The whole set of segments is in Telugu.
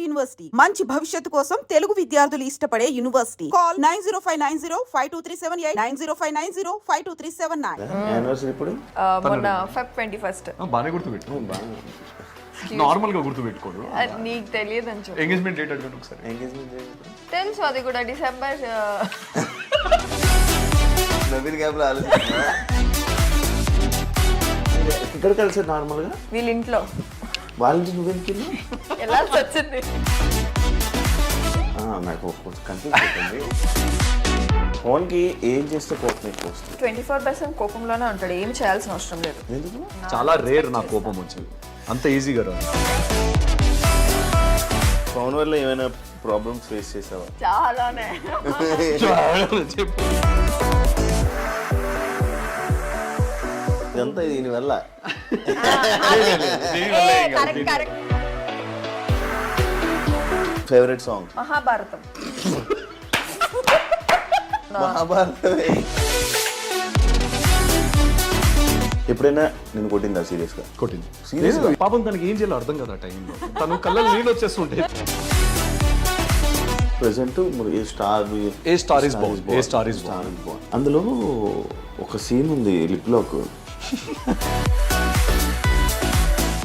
యూనివర్సిటీ మంచి భవిష్యత్తు కోసం తెలుగు విద్యార్థులు ఇష్టపడే యూనివర్సిటీ. కాల్ 9059052378 9059052379. యానివర్సరీ ఇప్పుడు మొన్న Feb 21st. బాగానే గుర్తుపెట్టు. నార్మల్ గా గుర్తుపెట్టుకోడు. నీకు తెలియదు అని చెప్పు. ఎంగేజ్మెంట్ డేట్ అడగండి ఒకసారి. ఎంగేజ్మెంట్ తెలుసు, అది కూడా డిసెంబర్. నవీన్ గ్యాప్ లో ఆలోచిస్తున్నా. ఇక్కడ కలిసారు నార్మల్ గా వీళ్ళ ఇంట్లో. వాళ్ళ నుంచి నువ్వెందుకు వెళ్ళి వెళ్ళాల్సి వచ్చింది. నాకు కొంచెం కన్ఫ్యూజ్ అవుతుంది. ఫోన్కి ఏం చేస్తే కోపం ఎక్కువ వస్తుంది? 24/7 కోపంలోనే ఉంటాడు, ఏం చేయాల్సిన అవసరం లేదు. ఎందుకు? చాలా రేర్ నా కోపం వచ్చేది, అంత ఈజీగా రాదు. ఫోన్ వల్ల ఏమైనా ప్రాబ్లమ్స్ ఫేస్ చేసావా? చాలానే. చెప్పు. ఇదంతా దీనివల్ల. Favourite song? మహాభారతం. మహాభారతమే. ఎప్పుడైనా నేను కొట్టిందా సీరియస్ గా? కొట్టింది. సీరియస్ గా? పాపం తనకి ఏం చేయాలో అర్థం కదా టైంలో. తను కళ్ళలో నీళ్ళు వచ్చేస్తుంటే. Present a star is born అందులో ఒక సీన్ ఉంది, లిప్ లాక్.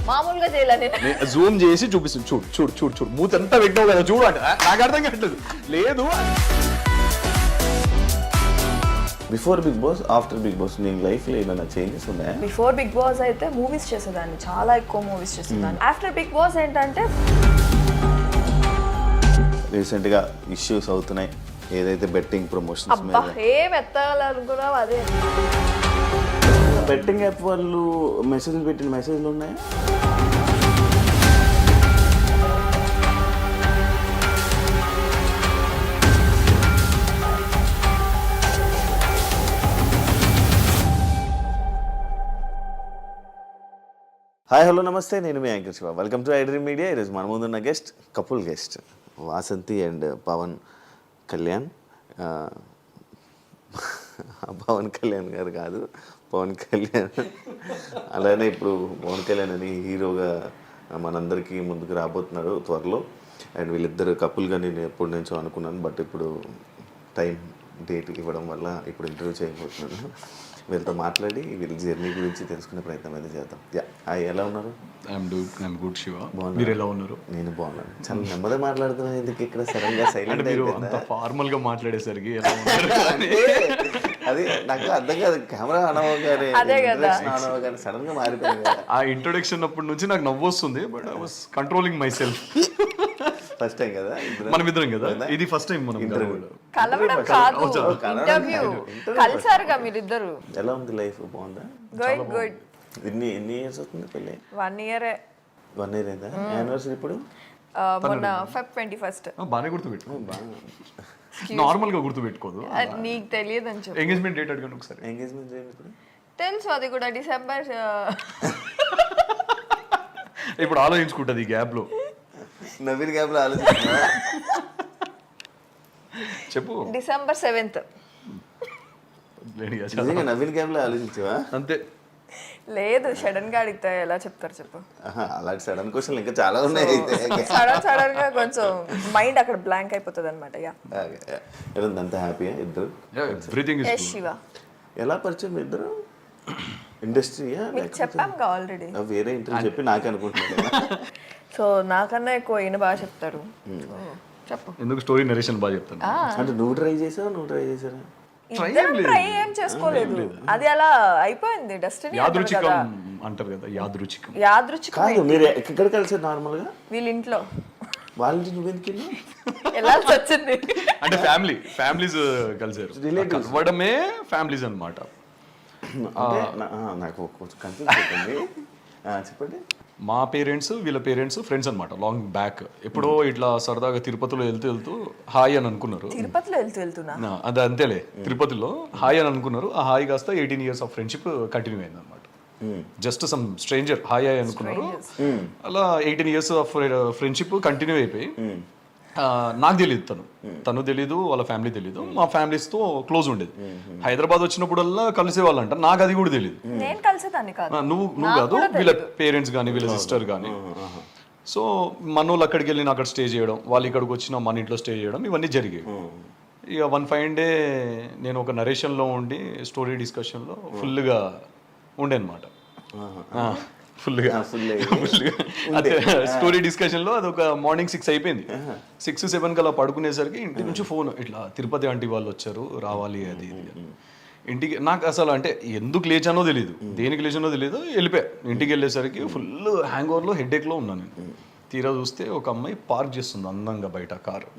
మామూలుగా చేయాలని జూమ్ చేసి చూపిస్తుంది. చూడు చూడు చూడు చూడు, మూత ఎంత పెట్టావు కదా చూడు అంటే నాకు అర్థం కావట్లేదు. లేదు. Before Bigg Boss, after Bigg Boss నీ లైఫ్ లో ఏమైనా చేంజెస్ ఉన్నాయా? బిఫోర్ బిగ్ బాస్ అయితే మూవీస్ చేసేదాన్ని, చాలా ఎక్కువ మూవీస్ చేసేదాన్ని. ఆఫ్టర్ బిగ్ బాస్ ఏంటంటే రీసెంట్ గా ఇష్యూస్ అవుతున్నాయి, ఏదైతే బెట్టింగ్ ప్రమోషన్స్ మీద. అబ్బా ఏం ఎత్తాలనుకున్నావు అదే. బెట్టింగ్ యాప్ వాళ్ళు మెసేజ్లు పెట్టిన మెసేజ్లు ఉన్నాయా? హాయ్ హలో నమస్తే, నేను మీ anchor Shiva. Welcome to iDream media. ఈరోజు మన ముందున్న guest couple guest Vasanthi and Pawan Kalyan. Pawan Kalyan గారు కాదు, పవన్ కళ్యాణ్. అలానే ఇప్పుడు పవన్ కళ్యాణ్ అని హీరోగా మనందరికీ ముందుకు రాబోతున్నాడు త్వరలో. అండ్ వీళ్ళిద్దరు కపుల్గా నేను ఎప్పటి నుంచో అనుకున్నాను, బట్ ఇప్పుడు టైం డేట్ ఇవ్వడం వల్ల ఇప్పుడు ఇంటర్వ్యూ చేయబోతున్నాను. వీళ్ళతో మాట్లాడి వీళ్ళ జర్నీ గురించి తెలుసుకునే ప్రయత్నం అయితే చేద్దాం. ఎలా ఉన్నారు? I'm good Shiva. మీరు ఎలా ఉన్నారు? నేను బాగున్నాను. చాలా నెమ్మదిగా మాట్లాడుతున్నాను, ఎందుకు ఇక్కడ సడన్ గా సైలెంట్ అయిపోయిందా? ఫార్మల్ గా మాట్లాడేసరికి అది నాకు అర్థం కాదు. కెమెరా అనవగానే సడన్ గా మారిపోయింది. ఆ ఇంట్రొడక్షన్ అప్పటి నుంచి నాకు నవ్వు వస్తుంది, but I was controlling my self. First time కదా మనం ఇద్దరం కదా, ఇది ఫస్ట్ టైం మనం కలవడం కాదు, ఇంటర్వ్యూ కలిసారుగా మీరిద్దరు. ఎలా ఉంది లైఫ్? బాగుందా? Good good. ఎన్ని ఇయర్స్ అవుతుంది పెళ్ళి? 1 year. 1 year అయిందా? యానివర్సరీ ఇప్పుడు మొన్న Feb 21st. బాగానే గుర్తుపెట్టు. నార్మల్ గా గుర్తుపెట్టుకోదు. నీకు తెలియదు అని చెప్పు. ఎంగేజ్మెంట్ డేట్ అడగండి ఒకసారి. ఎంగేజ్మెంట్ ఇప్పుడు తెలుసు, అది కూడా డిసెంబర్. ఇప్పుడు ఆలోచించుకుంటది ఈ గ్యాప్ లో. నవీన్ గ్యాప్ లో ఆలోచిస్తున్నా. చెప్పు. December 7th. నిజంగా నవీన్ గ్యాప్ లో ఆలోచించావా? అంతే. లేదు, సడన్ గా అడిగితే ఎలా చెప్తారు చెప్పు. అలాంటి సడన్ క్వశ్చన్ ఇంకా చాలా ఉన్నాయి. అయితే సడన్ గా కొంచెం మైండ్ అక్కడ బ్లాంక్ అయిపోతుంది అనమాట. అంత హ్యాపీయా ఇద్దరు? Everything is Shiva. ఎలా పరిచయం ఇద్దరు? ఇండస్ట్రీయా? చెప్పాంగా ఆల్రెడీ. వేరే ఇంటర్వ్యూ చెప్పి నాకే అనుకుంటున్నాను. సో నాకన్నా ఎక్కువ ఈయన బాగా చెప్తారు. చెప్పు. ఎందుకు స్టోరీ నరేషన్ బాగా చెప్తాను. అంటే నువ్వు ట్రై చేసారా? ట్రై ఏం చేసుకోలేదు, అది అలా అయిపోయింది. డెస్టినీ యాదృచ్ఛికం అంటారు కదా, యాదృచ్ఛికం. కాదు, మీరు ఎక్కడ కలిసారు నార్మల్ గా? వీళ్ళ ఇంట్లో. వాళ్ళ నుంచి నువ్వెందుకు వెళ్ళి వెళ్ళాల్సి వచ్చింది. అంటే ఫ్యామిలీస్ కలిసారు. కలవడమే ఫ్యామిలీస్ అన్నమాట. నాకు కొంచెం కన్ఫ్యూజ్ అవుతుంది, చెప్పండి. మా పేరెంట్స్ వీళ్ళ పేరెంట్స్ ఫ్రెండ్స్ అనమాట, లాంగ్ బ్యాక్. ఎప్పుడో ఇట్లా సరదాగా తిరుపతిలో వెళ్తూ హాయ్ అని అనుకున్నారు. తిరుపతిలో వెళ్తున్నా అది అంతేలే, తిరుపతిలో హాయ్ అని అనుకున్నారు. ఆ హాయ్ కాస్త 18 years ఆఫ్ ఫ్రెండ్షిప్ కంటిన్యూ అయింది అనమాట. జస్ట్ సమ్ స్ట్రేంజర్ హాయ్ అనుకున్నారు. అలా 18 years ఆఫ్ ఫ్రెండ్షిప్ కంటిన్యూ అయిపోయి నాకు తెలియదు, తను తెలీదు, వాళ్ళ ఫ్యామిలీ తెలీదు. మా ఫ్యామిలీస్తో క్లోజ్ ఉండేది. హైదరాబాద్ వచ్చినప్పుడల్లా కలిసేవాళ్ళంట, నాకు అది కూడా తెలియదు. నేను కలిసేదాన్ని కాదు. నువ్వు కాదు, వీళ్ళ పేరెంట్స్ కానీ వీళ్ళ సిస్టర్ కానీ. సో మనోళ్ళు అక్కడికి వెళ్ళి అక్కడ స్టే చేయడం, వాళ్ళు ఇక్కడికి వచ్చిన మన ఇంట్లో స్టే చేయడం, ఇవన్నీ జరిగాయి. ఇక వన్ ఫైన్ డే నేను ఒక నరేషన్లో ఉండి స్టోరీ డిస్కషన్లో ఫుల్గా ఉండే అనమాట. ఫుల్గా అదే స్టోరీ డిస్కషన్లో అది ఒక మార్నింగ్ 6 అయిపోయింది. 6-7 కల్లా పడుకునేసరికి ఇంటి నుంచి ఫోన్, ఇట్లా తిరుపతి ఆంటీ వాళ్ళు వచ్చారు రావాలి అది ఇది. ఇంటికి నాకు అసలు అంటే ఎందుకు లేచానో తెలియదు, దేనికి లేచానో తెలియదు, వెళ్ళిపోయా. ఇంటికి వెళ్ళేసరికి ఫుల్ హ్యాంగ్ ఓవర్లో హెడేక్లో ఉన్నాను నేను. తీరా చూస్తే ఒక అమ్మాయి పార్క్ చేస్తుంది అందంగా బయట కారు,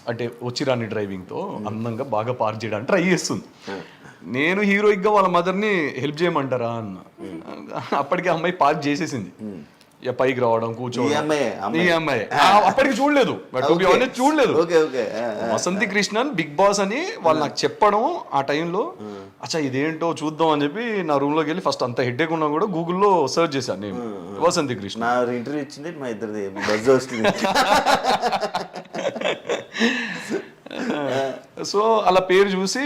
అంటే వచ్చిరాని డ్రైవింగ్తో అందంగా బాగా పార్క్ చేయడానికి ట్రై చేస్తుంది. నేను హీరోయిక్గా వాళ్ళ మదర్ని హెల్ప్ చేయమంటారా అన్న. అప్పటికే అమ్మాయి పార్క్ చేసేసింది, ఇక పైకి రావడం కూర్చోవడం. ఈ అమ్మాయి అప్పటికి చూడలేదు, చూడలేదు. వసంతి కృష్ణన్ బిగ్ బాస్ అని వాళ్ళు నాకు చెప్పడం ఆ టైంలో, అచ్చా ఇదేంటో చూద్దాం అని చెప్పి నా రూమ్ లోకి వెళ్ళి ఫస్ట్ అంత హెడ్ఏక్ ఉన్నా కూడా గూగుల్లో సర్చ్ చేశాను నేను వసంతి కృష్ణ. ఇంటర్వ్యూ ఇచ్చింది మా ఇద్దరిది బజ్ వస్తుంది. సో అలా పేరు చూసి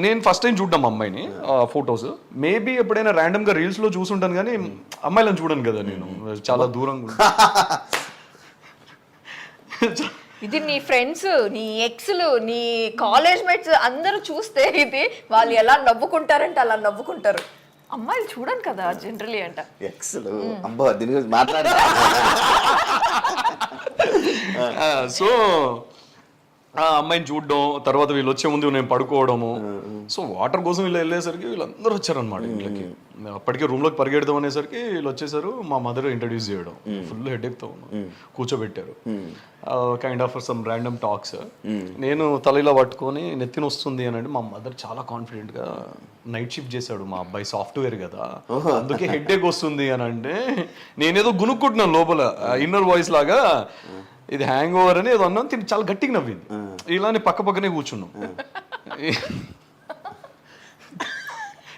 నేను ఫస్ట్ టైం చూడ్డాం అమ్మాయిని ఫొటోస్. మేబీ ఎప్పుడైనా ర్యాండమ్ గా రీల్స్ లో చూసుంటాను కానీ అమ్మాయిలను చూడను కదా నేను, చాలా దూరంగా. ఇది నీ ఫ్రెండ్స్, నీ ఎక్స్లు, నీ కాలేజ్ మేట్స్ అందరూ చూస్తే ఇది వాళ్ళు ఎలా నవ్వుకుంటారంటే అలా నవ్వుకుంటారు. అమ్మాయిలు చూడను కదా జనరలీ అంట. ఎక్స్లు అబ్బా దీని గురించి మాట్లాడ. సో ఆ అమ్మాయిని చూడడం, తర్వాత వీళ్ళు వచ్చే ముందు నేను పడుకోవడము. సో వాటర్ కోసం వీళ్ళు వెళ్ళేసరికి వీళ్ళందరూ వచ్చారనమాట ఇంట్లోకి. అప్పటికే రూమ్ లోకి పరిగెడదాం అనేసరికి వీళ్ళు వచ్చేసారు. మా మదర్ ఇంట్రడ్యూస్ చేయడం, ఫుల్ హెడేక్తో కూర్చోబెట్టారు. Kind of some random talks. నేను తల పట్టుకొని నెత్తిన వస్తుంది అని అంటే మా మదర్ చాలా కాన్ఫిడెంట్ గా, నైట్ షిఫ్ట్ చేశాడు మా అబ్బాయి సాఫ్ట్వేర్ కదా అందుకే హెడేక్ వస్తుంది అని అంటే, నేనేదో గునుక్కుంటున్నాను లోపల ఇన్నర్ వాయిస్ లాగా, ఇది హ్యాంగ్ ఓవర్ అని ఏదో అన్నాను. తిని చాలా గట్టిగా నవ్వింది. ఇలానే పక్కనే కూర్చున్నాం.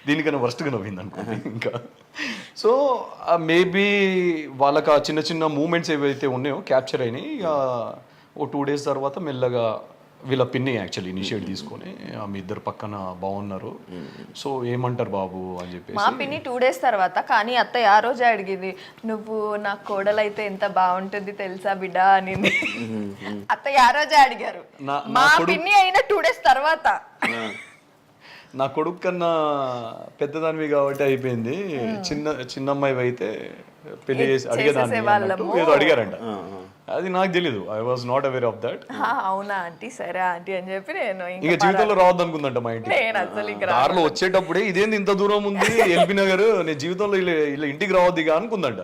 దీనికన్నా వర్స్ట్గా నవ్వింది అనుకోండి ఇంకా. సో మేబీ వాళ్ళకి ఆ చిన్న చిన్న మూమెంట్స్ ఏవైతే ఉన్నాయో క్యాప్చర్ అయినాయి. ఇక ఓ 2 days తర్వాత మెల్లగా వీళ్ళ పిన్ని యాక్చువల్లీ ఇనిషియేట్ తీసుకొని మీ ఇద్దరు పక్కన బాగున్నారు, సో ఏమంటారు బాబు అని చెప్పేసి. మా పిన్ని 2 days తర్వాత, కానీ అత్తయ్య ఆ రోజే అడిగింది, నువ్వు నా కోడలైతే ఎంత బాగుంటుంది తెలుసా బిడ్డ అనింది. అత్తయ్య ఆ రోజే అడిగారు. మా పిన్ని అయినా 2 days తర్వాత. నా కొడుకు కన్నా పెద్దదానివి కాబట్టి అయిపోయింది, చిన్న అమ్మాయి అయితే పెళ్లి చేసి అడిగేదాన్ని ఏదో అడిగారంట. అది నాకు తెలీదు, I was not aware of that. అవునా ఆంటీ, సరే ఆంటీ అని చెప్పి నేను ఇంకా జీవితంలో రావద్దు అనుకుందంట మా ఇంటికి. దారిలో వచ్చేటప్పుడే ఇదేంది ఇంత దూరం ఉంది ఎల్బీ నగర్, నేను జీవితంలో ఇలా ఇంటికి రావద్దు ఇక అనుకుందంట.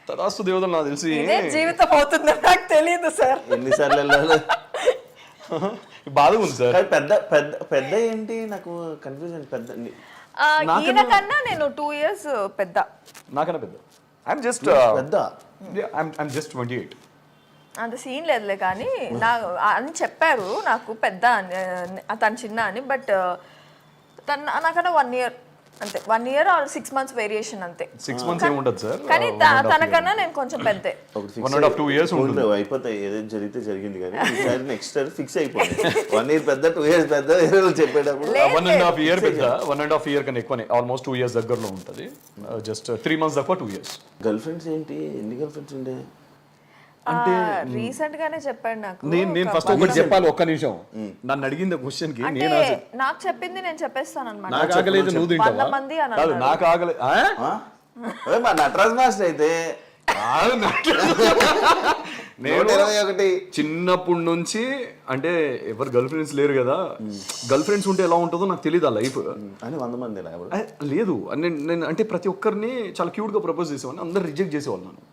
తదాస్తు దేవతలు నాకు తెలిసి జీవితం అవుతుందో నాకు తెలియదు సార్. ఎన్నిసార్లు వెళ్ళాలి బాధగా ఉంది సార్. పెద్ద పెద్ద పెద్ద ఏంటి నాకు కన్ఫ్యూజన్. పెద్ద ఈయన కన్నా నేను 2 years పెద్ద. నాకన్నా పెద్ద. ఐఎమ్ జస్ట్ పెద్ద. I'm just 28. అంత సీన్ లేదులే, కానీ నా అని చెప్పారు నాకు పెద్ద అని, తను చిన్న అని. బట్ తను నాకన్నా 1 year అంతే, 1 year or 6 months వేరియేషన్ అంతే. 6 months ఏముండదు సార్, కానీ తనకన్నా నేను కొంచెం పెద్దే. 1.5-2 years ఉంటుంది. అయిపోతాయి, ఏదైనా జరిగితే జరిగింది. కానీ ఈసారి నెక్స్ట్ ఇయర్ ఫిక్స్ అయిపోయింది. 1 year పెద్ద, 2 years పెద్ద చెప్పేటప్పుడు 1.5 year పెద్ద. 1.5 year కన్నా ఎక్కువనే, ఆల్మోస్ట్ 2 years దగ్గరలో ఉంటుంది. జస్ట్ 3 months తక్కువ 2 years. గర్ల్ ఫ్రెండ్స్ ఏంటి, ఎన్ని గర్ల్ ఫ్రెండ్స్ ఉండే? అంటే రీసెంట్ గానే చెప్పాడు నాకు. నేను ఫస్ట్ ఒకటి చెప్పాలి, ఒక్క నిమిషం. నన్ను అడిగింది క్వశ్చన్ కి నేను నాకు చెప్పింది నేను చెప్పేస్తాను అన్నమాట. నాకు ఆగలేదు, నువ్వు తింటావా? 100 మంది కాదు, నాకు ఆగలేదు. మా నటరాజ్ మాస్టర్ అయితే నేను చిన్నప్పటి నుంచి, అంటే ఎవరు గర్ల్ ఫ్రెండ్స్ లేరు కదా, గర్ల్ ఫ్రెండ్స్ ఉంటే ఎలా ఉంటుందో నాకు తెలియదు ఆ లైఫ్ అని. 100 మంది లేదు. నేను అంటే ప్రతి ఒక్కరిని చాలా క్యూట్ గా ప్రపోజ్ చేసేవాడిని, అందరు రిజెక్ట్ చేసేవాళ్ళు. నన్ను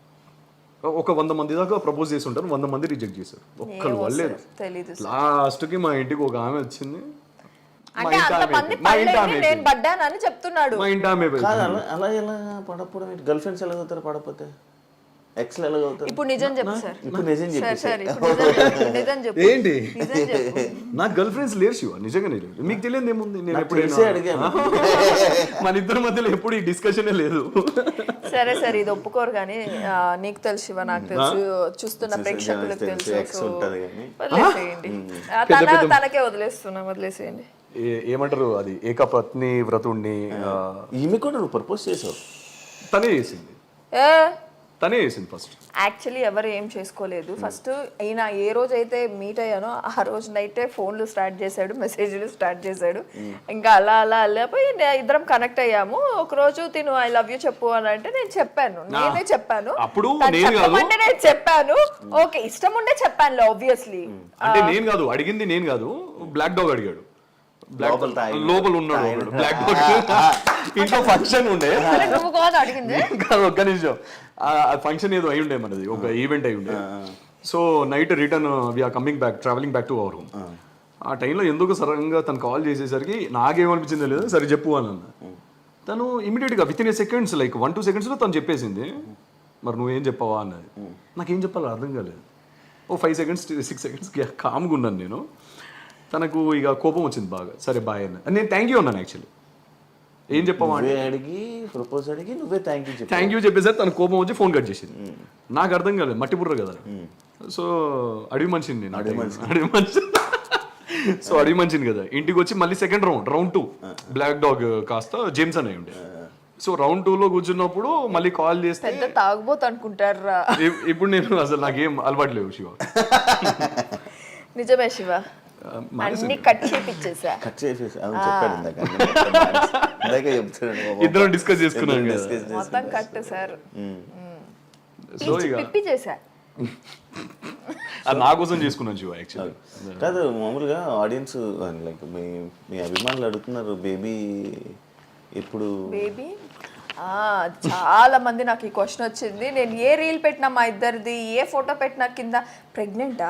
ఒక 100 మంది దాకా ప్రపోజ్ చేసి ఉంటారు, 100 మంది రిజెక్ట్ చేశారు, ఒక్కరు వాళ్ళలేదు. లాస్ట్ కి మా ఇంటికి ఒక ఆమె వచ్చింది, మా ఇంటి ఆమె. అలా ఎలా పడకపోవడం? గర్ల్ ఫ్రెండ్స్ ఎలా అవుతారు పడకపోతే? ఎక్స్ ఎలా అవుతారు? ఇప్పుడు నిజం చెప్పు సార్. ఇప్పుడు నిజం చెప్పు. ఏంటి, నాకు గర్ల్ ఫ్రెండ్స్ లేరు శివ, నిజంగానే లేరు. మీకు తెలియదు ఏముంది, నేను ఎప్పుడైనా అడిగాను. మన ఇద్దరి మధ్యలో ఎప్పుడు ఈ డిస్కషనే లేదు. సరే సరే, ఇది ఒప్పుకోరు కానీ నీకు తెలుసు శివ, నాకు తెలుసు, చూస్తున్న ప్రేక్షకులకు తెలుసు. వదిలేసేయండి, తనకే వదిలేసేయండి. ఏమంటారు అది, ఏకపత్ని వ్రతుణ్ణి. ఈమె కూడా నువ్వు ప్రపోజ్ చేసావు? తనే చేసింది. తనే వేసింది ఫస్ట్. యాక్చువల్లీ ఎవరు ఏం చేసుకోలేదు. ఫస్ట్ ఈయన ఏ రోజు అయితే మీట్ అయ్యానో ఆ రోజు నైటే ఫోన్లు స్టార్ట్ చేశాడు, మెసేజ్లు స్టార్ట్ చేశాడు. ఇంకా అలా అలా వెళ్ళిపోయి ఇద్దరం కనెక్ట్ అయ్యాము. ఒక రోజు తిను ఐ లవ్ యూ చెప్పు అని అంటే నేను చెప్పాను, నేనే చెప్పాను. అప్పుడు తను నేను కాదు. చెప్పమంటే నేను చెప్పాను, ఓకే ఇష్టం ఉండే చెప్పాను ఆబ్వియస్లీ. అంటే నేను కాదు అడిగింది, నేను కాదు, బ్లాక్ డాగ్ అడిగాడు. లోపల ఉన్నాడు బ్లాక్ డాగ్. ఇంట్లో ఫంక్షన్ ఉండే, నువ్వు కాదు అడిగింది. ఒక్క నిమిషం, ఫంక్షన్ ఏదో అయి ఉండే మనది, ఒక ఈవెంట్ అయి ఉండే. So night return we're coming back, travelling back to our home. ఆ టైంలో ఎందుకు సడన్గా తను కాల్ చేసేసరికి నాకేమనిపించిందో లేదు, సరే చెప్పు అని అన్న. తను ఇమీడియట్గా with in a seconds, like 1-2 secondsలో తను చెప్పేసింది. మరి నువ్వేం చెప్పావా అన్నది. నాకేం చెప్పాలో అర్థం కాలేదు. ఓ 5 seconds 6 seconds కామ్గా ఉన్నాను నేను. తనకు ఇక కోపం వచ్చింది బాగా. సరే బాయ్ అన్న, నేను థ్యాంక్ యూ అన్నాను. యాక్చువల్లీ ఏం చెప్పావా అడిగి ప్రపోజ్ అడిగి నువ్వే థ్యాంక్ యూ చెప్పేసరి తన కోపం వచ్చి ఫోన్ కట్ చేసింది. నాకు అర్థం కాలేదు, మట్టి బుర్ర కదా. సో అడవి మనిషిని నేను, అడవి మనిషి. సో అడవి మనిషిని కదా, ఇంటికి వచ్చి మళ్ళీ సెకండ్ రౌండ్ 2 బ్లాక్ డాగ్ కాస్త జేమ్స్ అని ఉండే. సో రౌండ్ 2లో కూర్చున్నప్పుడు మళ్ళీ కాల్ చేస్తే పెద్ద తాగుబోతు అనుకుంటారా. ఇప్పుడు నేను అసలు నాకేం అలవాటు లేవు శివ. నిజమే శివ, అన్ని కట్ చేపిచ్చేసా. ఇద్దరం డిస్కస్ చేసుకున్నాం మొత్తం కట్ సార్. సో ఇక పిప్పి చేసా. అది నా కోసం చేసుకున్నాను శివ. యాక్చువల్లీ కాదు, మామూలుగా ఆడియన్స్ లైక్ మీ అభిమానులు అడుగుతున్నారు బేబీ ఎప్పుడు. బేబీ చాలా మంది నాకు ఈ క్వశ్చన్ వచ్చింది. నేను ఏ రీల్ పెట్టినా మా ఇద్దరిది, ఏ ఫోటో పెట్టినా కింద ప్రెగ్నెంటా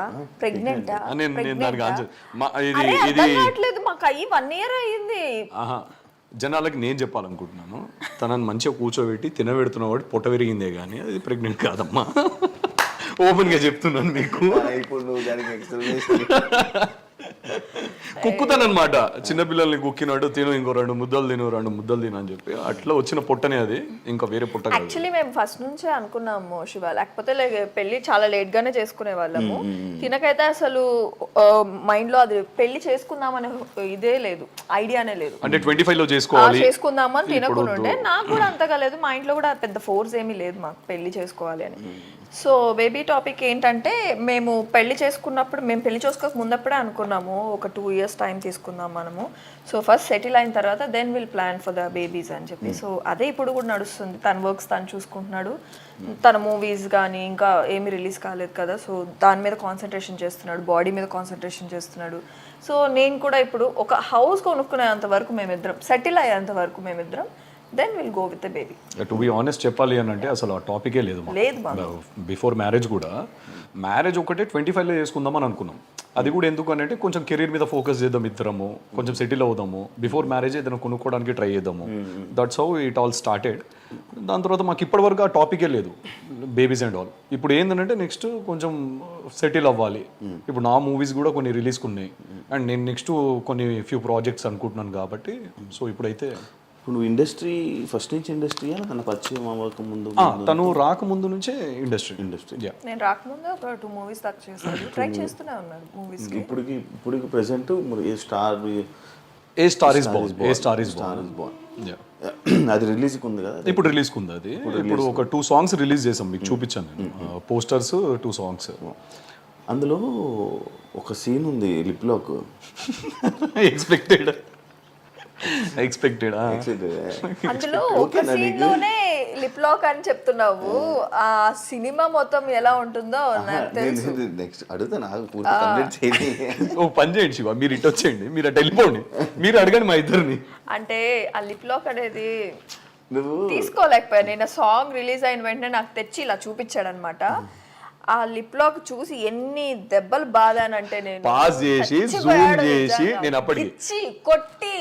కావట్లేదు. మాకు అయ్యి 1 year అయ్యింది. జనాలకి నేను చెప్పాలనుకుంటున్నాను, తనని మంచిగా కూర్చోబెట్టి తినబెడుతున్నవాడు పొట్ట విరిగిందే కానీ అది ప్రెగ్నెంట్ కాదమ్మా. ఓపెన్ గా చెప్తున్నాను మీకు. ఇప్పుడు నువ్వు దానికి ఎక్స్ప్లెనేషన్ కుక్కుతానమాట. చిన్నపిల్లల్ని కుక్కినాడు, తిను ఇంకో 2 ముద్దలు తిను, 2 ముద్దలు తిను అని చెప్పి అట్లా వచ్చిన పొట్టనే అది, ఇంకా వేరే పొట్ట కాదు. యాక్చువల్లీ మేము ఫస్ట్ నుంచే అనుకున్నాము శివ, లేకపోతే పెళ్లి చాలా లేట్ గానే చేసుకునే వాళ్ళము. తినకైతే అసలు మైండ్ లో అది పెళ్లి చేసుకుందామనే ఇదే లేదు, ఐడియానే లేదు. అంటే 25 లో చేసుకుందామని తినకుండే. నాకు కూడా అంతగా లేదు, మా ఇంట్లో కూడా పెద్ద ఫోర్స్ ఏమీ లేదు మాకు పెళ్లి చేసుకోవాలి అని. సో బేబీ టాపిక్ ఏంటంటే, మేము పెళ్లి చేసుకున్నప్పుడు, మేము పెళ్లి చేసుకోక ముందప్పుడే అనుకున్నాము ఒక 2 years టైం తీసుకుందాం మనము. సో ఫస్ట్ సెటిల్ అయిన తర్వాత then will plan for the babies అని చెప్పి. సో అదే ఇప్పుడు కూడా నడుస్తుంది. తన వర్క్స్ తను చూసుకుంటున్నాడు, తన మూవీస్ కానీ ఇంకా ఏమీ రిలీజ్ కాలేదు కదా, సో దాని మీద కాన్సన్ట్రేషన్ చేస్తున్నాడు, బాడీ మీద కాన్సన్ట్రేషన్ చేస్తున్నాడు. సో నేను కూడా ఇప్పుడు ఒక హౌస్ కొనుక్కునేంత వరకు మేమిద్దరం, సెటిల్ అయ్యేంత వరకు మేమిద్దరం, then will go with the baby. To be honest చెప్పాలి అని అంటే అసలు ఆ టాపికే లేదు. బిఫోర్ మ్యారేజ్ కూడా, మ్యారేజ్ ఒకటే 25లో చేసుకుందామని అనుకున్నాం. అది కూడా ఎందుకు అని అంటే కొంచెం కెరీర్ మీద ఫోకస్ చేద్దాం ఇద్దరము, కొంచెం సెటిల్ అవుదాము, బిఫోర్ మ్యారేజ్ ఏదైనా కొనుక్కోవడానికి ట్రై చేద్దాము. That's how it all started. దాని తర్వాత మాకు ఇప్పటివరకు ఆ టాపికే లేదు, బేబీస్ అండ్ ఆల్. ఇప్పుడు ఏంటంటే నెక్స్ట్ కొంచెం సెటిల్ అవ్వాలి. ఇప్పుడు నా మూవీస్ కూడా కొన్ని రిలీజ్కి ఉన్నాయి, అండ్ నేను నెక్స్ట్ కొన్ని ఫ్యూ ప్రాజెక్ట్స్ అనుకుంటున్నాను కాబట్టి. సో ఇప్పుడైతే నువ్వు ఇండస్ట్రీ ఫస్ట్ నుంచి ఇండస్ట్రీ తన పరిచయం అవ్వక ముందు, తను రాకముందు నుంచే ఇండస్ట్రీ. నేను రాకముందు ఒక 2 movies దాకా చేశాను, ట్రై చేస్తూనే ఉన్నాను మూవీస్. ఇప్పుడు present a star is Born అది రిలీజ్ ఉంది కదా, ఇప్పుడు రిలీజ్ ఉంది. అది ఇప్పుడు ఒక 2 songs రిలీజ్ చేసాం, మీకు చూపించాను నేను పోస్టర్స్, 2 songs. అందులో ఒక సీన్ ఉంది లిప్ లాక్. ఎక్స్పెక్టెడ్ అందులో ఒక సీన్ లోనే లిప్ లాక్ అని చెప్తున్నావు. ఆ సినిమా మొత్తం ఎలా ఉంటుందో నాకు తెలుసు. నెక్స్ట్ అడుగుతా, నాకు పూర్తి కంప్లీట్ చేయండి. ఓ పని చేయండి శివ, మీరు ఇటు వచ్చేయండి, మీరు అటు వెళ్ళిపోండి, మీరు అడగండి మా ఇద్దరిని. అంటే ఆ లిప్ లాక్ అనేది తీసుకోలేకపోయా నేను. సాంగ్ రిలీజ్ అయిన వెంటనే నాకు తెచ్చి ఇలా చూపించాడు అనమాట. ఆ లిప్ లాక్ చూసి ఎన్ని దెబ్బలు బాధానంటే, నేను పాస్ చేసి జూమ్ చేసి నేను అప్పటికి కొట్టి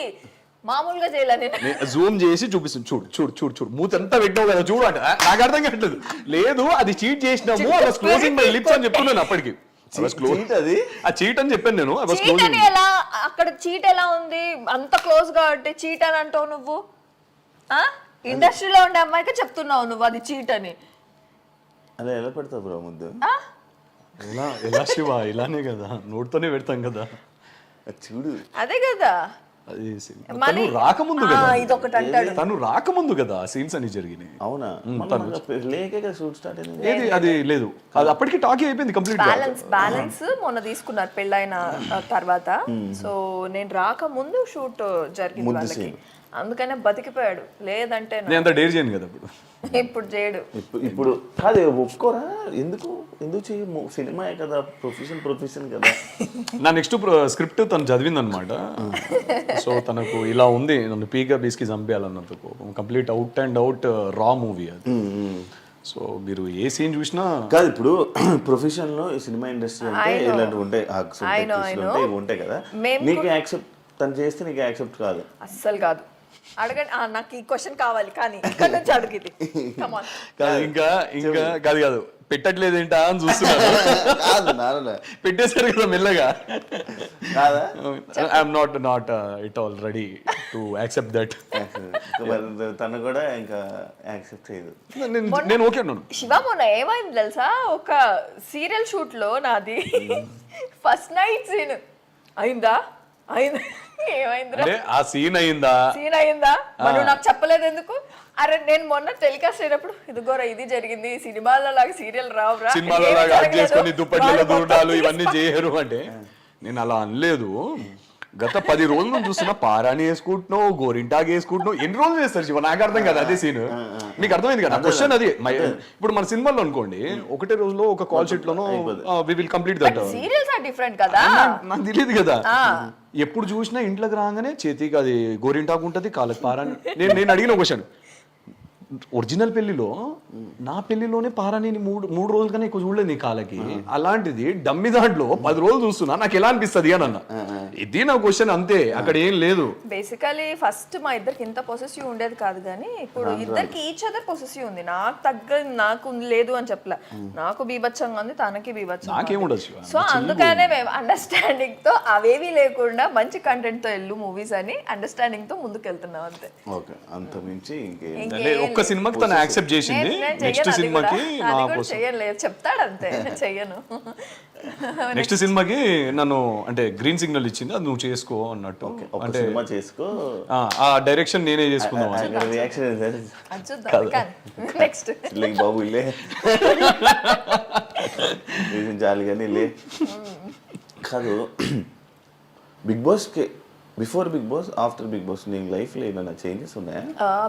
మామూలుగా చేయాలి, నేను జూమ్ చేసి చూపిస్తుంది. చూడు చూడు చూడు చూడు, మూతంతా పెట్టావు కదా చూడు అంటే నాకు అర్థం కావట్లేదు. లేదు అది చీట్ చేసినాము, క్లోజింగ్ మై లిప్స్ అని చెప్తున్నాను అప్పటికి. ఆ చీట్ అని చెప్పాను నేను. అక్కడ చీట్ ఎలా ఉంది, అంత క్లోజ్ గా అంటే చీట్ అని అంటావు నువ్వు? ఇండస్ట్రీలో ఉండే అమ్మాయికి చెప్తున్నావు నువ్వు అది చీట్ అని. అలా ఎలా పెడతావు బ్రో ముద్దు? ఎలా శివ, ఇలానే కదా, నోటితోనే పెడతాం కదా. చూడు అదే కదా. అది scene. మళ్ళీ తను రాకముందు కదా ఇదొకటి అంటాడు. తను రాకముందు కదా సీన్స్ అని జరిగినాయి. అవునా లేకే కదా షూట్ స్టార్ట్ అయింది. ఏది అది లేదు, అది అప్పటికి టాకీ అయిపోయింది కంప్లీట్ గా. బ్యాలెన్స్ మొన్న తీసుకున్నారు పెళ్ళైన తర్వాత. సో నేను రాకముందు షూట్ జరిగింది వాళ్ళకి, అందుకనే బతికిపోయాడు. లేదంటే నేను అంత డేర్ చేయను కదా అప్పుడు. ఇప్పుడు చేయడు. ఇప్పుడు కాదు ఒప్పుకోరా? ఎందుకు చేయ సినిమాయే కదా, ప్రొఫెషన్ కదా. నా నెక్స్ట్ స్క్రిప్ట్ తను చదివింది అనమాట. సో తనకు ఇలా ఉంది, నన్ను పీగా బీస్కి చంపేయాలన్నంత కోపం. కంప్లీట్ అవుట్ అండ్ అవుట్ రా మూవీ అది. సో మీరు ఏ సీన్ చూసినా కాదు. ఇప్పుడు ప్రొఫెషన్ లో ఈ సినిమా ఇండస్ట్రీ అంటే ఇలాంటివి ఉంటాయి, ఇవి ఉంటాయి కదా. నీకు యాక్సెప్ట్, తను చేస్తే నీకు యాక్సెప్ట్ కాదు? అస్సలు కాదు. అడగండి, నాకు ఈ క్వశ్చన్ కావాలి కానీ ఇక్కడ నుంచి అడిగింది. ఇంకా కాదు పెట్టట్లేదు ఏంటా అని చూస్తున్నాను. పెట్టేశారు కదా మెల్లగా. I'm not it all ready to accept that. తను కూడా ఇంకా యాక్సెప్ట్ చేయదు. నేను ఓకే అన్నాను. శివ మొన్న ఏమైంది తెలుసా, ఒక సీరియల్ షూట్ లో నాది ఫస్ట్ నైట్ సీన్ అయిందా ఏమైందిరా? ఆ సీన్ అయిందా మరి నాకు చెప్పలేదు ఎందుకు? అరే నేను మొన్న టెలికాస్ట్ అయినప్పుడు ఇదిగోరా ఇది జరిగింది, సినిమాలో లాగా సీరియల్ రావురా, సినిమాలో లాగా చేసుకొని దుప్పట్లు దూడాలు ఇవన్నీ చేయరు అంటే నేను అలా అనలేదు. గత 10 రోజుల నుంచి చూస్తున్నా పారాని వేసుకుంటున్నావు, గోరింటాగ్ వేసుకుంటున్నావు. ఎన్ని రోజులు చేస్తారు శివ? నాకు అర్థం కదా అదే సీన్. మీకు అర్థమైంది కదా క్వశ్చన్ అది. ఇప్పుడు మన సినిమాలో అనుకోండి, ఒకటే రోజులో ఒక కాల్ షీట్ లోనో we will complete that. Serials are different కదా, నాకు తెలియదు కదా. ఎప్పుడు చూసినా ఇంట్లోకి రాగానే చేతికి అది గోరింటాకు ఉంటది, కాళ్ళకి పారాని. నేను అడిగిన క్వశ్చన్, ఒరిజినల్ పెళ్లిలో నా పెళ్లిలోనే పారాని మూడు రోజుల కన్నా ఎక్కువ చూడలేదు నీ కాళ్ళకి, అలాంటిది డమ్మి దాంట్లో 10 రోజులు చూస్తున్నా, నాకు ఎలా అనిపిస్తుంది అని అన్న. ఇది నా క్వశ్చన్ అంతే, అక్కడ ఏం లేదు. బేసికలీ ఫస్ట్ మా ఇద్దరికి ఇంత పొసెసివ్ ఉండేది కాదు, కానీ ఇప్పుడు ఇద్దరికి ఈచ్ అదర్ పొసెసివ్ ఉంది. నాకు లేదు అని చెప్పలే, నాకు బీభత్సంగా ఉంది, తనకి బీభత్సంగా. సో అందుకనే మేము అండర్స్టాండింగ్ తో, అవేవి లేకుండా మంచి కంటెంట్ తో వెళ్ళు మూవీస్ అని అండర్స్టాండింగ్ తో ముందుకు వెళ్తున్నాం అంతే. అంత మించి ఒక్క సినిమాకి తను యాక్సెప్ట్ చేసింది, నెక్స్ట్ సినిమాకి చెప్తాడు అంతే, చెయ్యను. నెక్స్ట్ సినిమాకి నన్ను అంటే గ్రీన్ సిగ్నల్ ఇచ్చింది, అది నువ్వు చేసుకో అన్నట్టు. అంటే చేసుకో, ఆ డైరెక్షన్ నేనే చేసుకుందాం. నెక్స్ట్ బాబు ఇల్లే జాలిగానే లే కాదు. బిగ్ బాస్ కి before Bigg Boss, after Bigg Boss నీ లైఫ్ లో ఏమైనా చేంజెస్ ఉన్నాయా?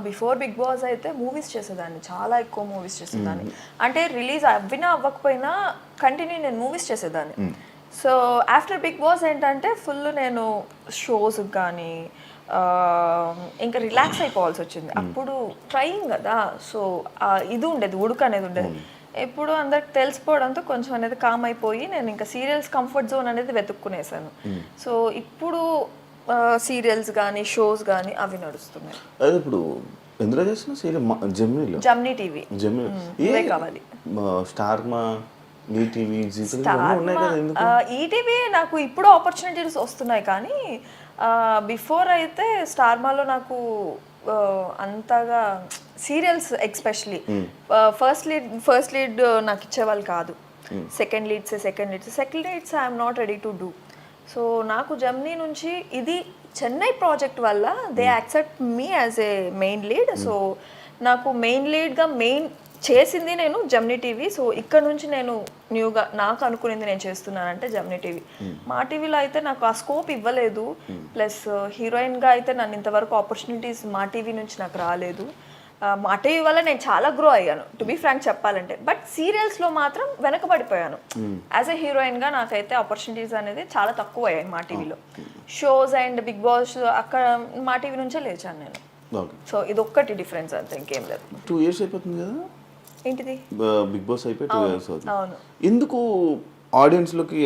బిఫోర్ బిగ్ బాస్ అయితే మూవీస్ చేసేదాన్ని, చాలా ఎక్కువ మూవీస్ చేసేదాన్ని. అంటే రిలీజ్ అవ్వినా అవ్వకపోయినా కంటిన్యూ నేను మూవీస్ చేసేదాన్ని. సో ఆఫ్టర్ బిగ్ బాస్ ఏంటంటే ఫుల్ నేను షోస్ కానీ ఇంకా రిలాక్స్ అయిపోవాల్సి వచ్చింది. అప్పుడు ట్రైయింగ్ కదా, సో ఇది ఉండేది, ఉడుకు అనేది ఉండేది. ఎప్పుడు అందరికి తెలిసిపోవడంతో కొంచెం అనేది కామ్ అయిపోయి నేను ఇంకా సీరియల్స్ కంఫర్ట్ జోన్ అనేది వెతుక్కునేసాను. సో ఇప్పుడు సీరియల్స్ కానీ షోస్ కానీ అవి నడుస్తున్నాయి. అదే ఇప్పుడు ఎందులో చేస్తున్నా సీరియల్? జమ్నీ టీవీ, జమ్నీ కావాలి. స్టార్ మా ఈటీవీ, ఈటీవీ నాకు ఇప్పుడు ఆపర్చునిటీస్ వస్తున్నాయి, కానీ బిఫోర్ అయితే స్టార్మాలో నాకు అంతగా సీరియల్స్ ఎక్స్పెషలీ ఫస్ట్ లీడ్ నాకు ఇచ్చేవాళ్ళు కాదు. Second leads I'm not ready to do. So నాకు జమ్నీ నుంచి ఇది చెన్నై ప్రాజెక్ట్ వల్ల they accept me as a main lead. So నాకు మెయిన్ లీడ్గా చేసింది నేను జమ్నీ టీవీ. సో ఇక్కడ నుంచి నేను న్యూగా నాకు అనుకునేది నేను చేస్తున్నానంటే జమ్నీ టీవీ. మా టీవీలో అయితే నాకు ఆ స్కోప్ ఇవ్వలేదు, ప్లస్ హీరోయిన్గా అయితే నన్ను ఇంతవరకు ఆపర్చునిటీస్ మా టీవీ నుంచి నాకు రాలేదు. మా టీవీ వల్ల నేను చాలా గ్రో అయ్యాను, టు బీ ఫ్రాంక్ చెప్పాలంటే. బట్ సీరియల్స్లో మాత్రం వెనకబడిపోయాను. యాజ్ ఎ హీరోయిన్గా నాకైతే ఆపర్చునిటీస్ అనేది చాలా తక్కువ అయ్యాయి మా టీవీలో. షోస్ అండ్ బిగ్ బాస్ అక్కడ మా టీవీ నుంచే లేచాను నేను. సో ఇది ఒక్కటి డిఫరెన్స్ అంతే, ఇంకేం లేదు. 2 years అయిపోతుంది కదా ఏంటిది బిగ్ బాస్ అయిపోయి 2 years అవుతుంది. అవును. ఎందుకు ఆడియన్స్లోకి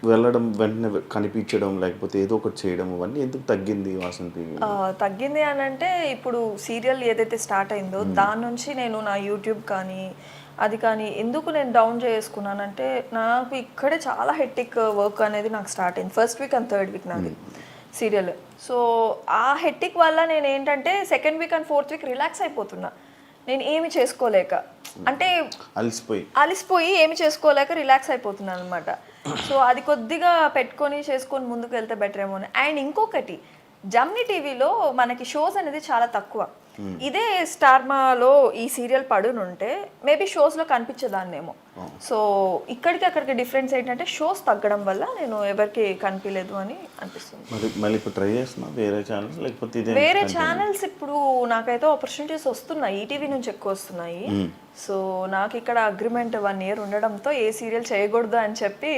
వెళ్ళడం, వెంటనే కనిపించడం, లేకపోతే ఏదో ఒకటి చేయడం, అవన్నీ ఎందుకు తగ్గింది వాసంతి? తగ్గింది అని అంటే ఇప్పుడు సీరియల్ ఏదైతే స్టార్ట్ అయిందో దాని నుంచి నేను నా యూట్యూబ్ కానీ అది కానీ ఎందుకు నేను డౌన్ చేసుకున్నానంటే నాకు ఇక్కడే చాలా హెక్టిక్ వర్క్ అనేది నాకు స్టార్ట్ అయింది. First week and third week నాది సీరియల్. సో ఆ హెక్టిక్ వల్ల నేను ఏంటంటే second week and fourth week relax అయిపోతున్నా. నేను ఏమి చేసుకోలేక, అంటే అలిసిపోయి ఏమి చేసుకోలేక రిలాక్స్ అయిపోతున్నాను అనమాట. సో అది కొద్దిగా చేసుకొని ముందుకు వెళ్తే బెటర్ ఏమో అని. అండ్ ఇంకొకటి, జమ్ని టీవీలో మనకి షోస్ అనేది చాలా తక్కువ. ఇదే స్టార్మాలో ఈ సీరియల్ పడునుంటే మేబీ షోస్లో కనిపించేదాన్నేమో. సో ఇక్కడికి అక్కడికి డిఫరెన్స్ ఏంటంటే షోస్ తగ్గడం వల్ల నేను ఎవరికి కనిపించలేదు అని అనిపిస్తుంది. మరి మళ్ళీ ఇప్పుడు ట్రై చేస్తున్నా వేరే ఛానల్స్ లేకపోతే ఇదే వేరే ఛానల్స్ ఇప్పుడు నాకైతే ఆపర్చునిటీస్ వస్తున్నాయి, ఈటీవీ నుంచి ఎక్కువ వస్తున్నాయి. సో నాకు ఇక్కడ అగ్రిమెంట్ 1 year ఉండడంతో ఏ సీరియల్ చేయకూడదు అని చెప్పి,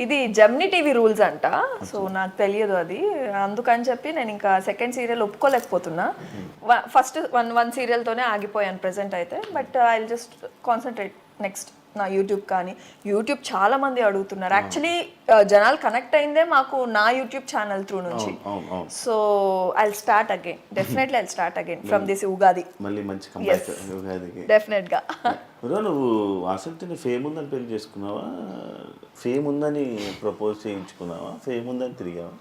ఇది జమ్ని టీవీ రూల్స్ అంట. సో నాకు తెలియదు అది, అందుకని చెప్పి నేను ఇంకా సెకండ్ సీరియల్ ఒప్పుకోలేకపోతున్నా. ఫస్ట్ వన్ సీరియల్తోనే ఆగిపోయాను ప్రెసెంట్ అయితే. But I will just concentrate next నా యూట్యూబ్. కానీ యూట్యూబ్ చాలా మంది అడుగుతున్నారు. యాక్చువల్లీ జనాలు కనెక్ట్ అయిందే మాకు నా యూట్యూబ్ ఛానల్ త్రూ నుంచి. So I will start again, definitely I will start again from this Ugadi. మళ్ళీ మంచి కంబ్యాక్ ఉగాదికి డెఫినెట్ గా. నువ్వు ఆసక్తిని ఫేమ్ ఉందని పెళ్లి చేసుకున్నావా, ఫేమ్ ఉందని ప్రపోజ్ చేయించుకున్నావా, ఫేమ్ ఉందని తిరిగావా?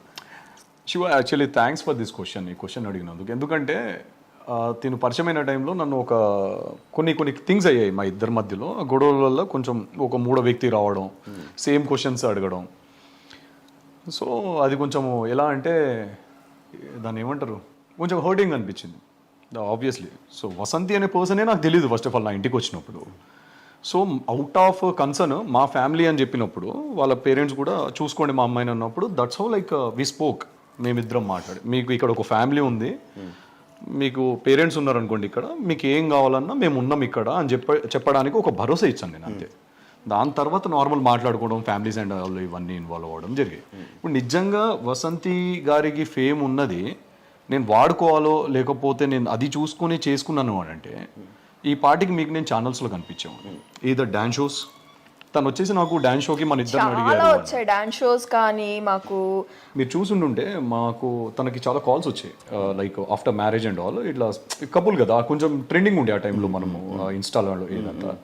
Shiva, actually thanks for this question. ఈ క్వశ్చన్ అడిగినందుకు. ఎందుకంటే తిను పరిచయమైన టైంలో నన్ను కొన్ని థింగ్స్ అయ్యాయి మా ఇద్దరి మధ్యలో. గొడవల వల్ల కొంచెం ఒక మూడో వ్యక్తి రావడం, సేమ్ క్వశ్చన్స్ అడగడం. సో అది కొంచెం ఎలా అంటే దాన్ని ఏమంటారు, కొంచెం హర్టింగ్ అనిపించింది ఆబ్వియస్లీ. సో వసంతి అనే పర్సనే నాకు తెలియదు ఫస్ట్ ఆఫ్ ఆల్ నా ఇంటికి వచ్చినప్పుడు. సో అవుట్ ఆఫ్ కన్సర్న్ మా ఫ్యామిలీ అని చెప్పినప్పుడు వాళ్ళ పేరెంట్స్ కూడా చూసుకోండి మా అమ్మాయిని అన్నప్పుడు that's how like we spoke. మేమిద్దరం మాట్లాడి, మీకు ఇక్కడ ఒక ఫ్యామిలీ ఉంది, మీకు పేరెంట్స్ ఉన్నారనుకోండి, ఇక్కడ మీకు ఏం కావాలన్నా మేము ఉన్నాం ఇక్కడ అని చెప్పడానికి ఒక భరోసా ఇచ్చాను నేను, అంతే. దాని తర్వాత నార్మల్ మాట్లాడుకోవడం, ఫ్యామిలీస్ అండ్ వాళ్ళు ఇవన్నీ ఇన్వాల్వ్ అవ్వడం జరిగాయి. ఇప్పుడు నిజంగా వసంతి గారికి ఫేమ్ ఉన్నది నేను వాడుకోవాలో లేకపోతే నేను అది చూసుకొని చేసుకున్నాను అని అంటే, ఈ పార్టీకి మీకు నేను ఛానల్స్లో కనిపించాము. ఈదర్ డాన్స్ షోస్, తను వచ్చేసి నాకు డాన్స్ షోకి మన ఇద్దరు చాలా వచ్చాయి డాన్స్ షోస్. కానీ మాకు మీరు చూసుంటుంటే మాకు తనకి చాలా కాల్స్ వచ్చాయి, like after marriage and all. ఇట్లా కపుల్ కదా, కొంచెం ట్రెండింగ్ ఉండే ఆ టైంలో మనము ఇన్స్టాలో ఏదంతా.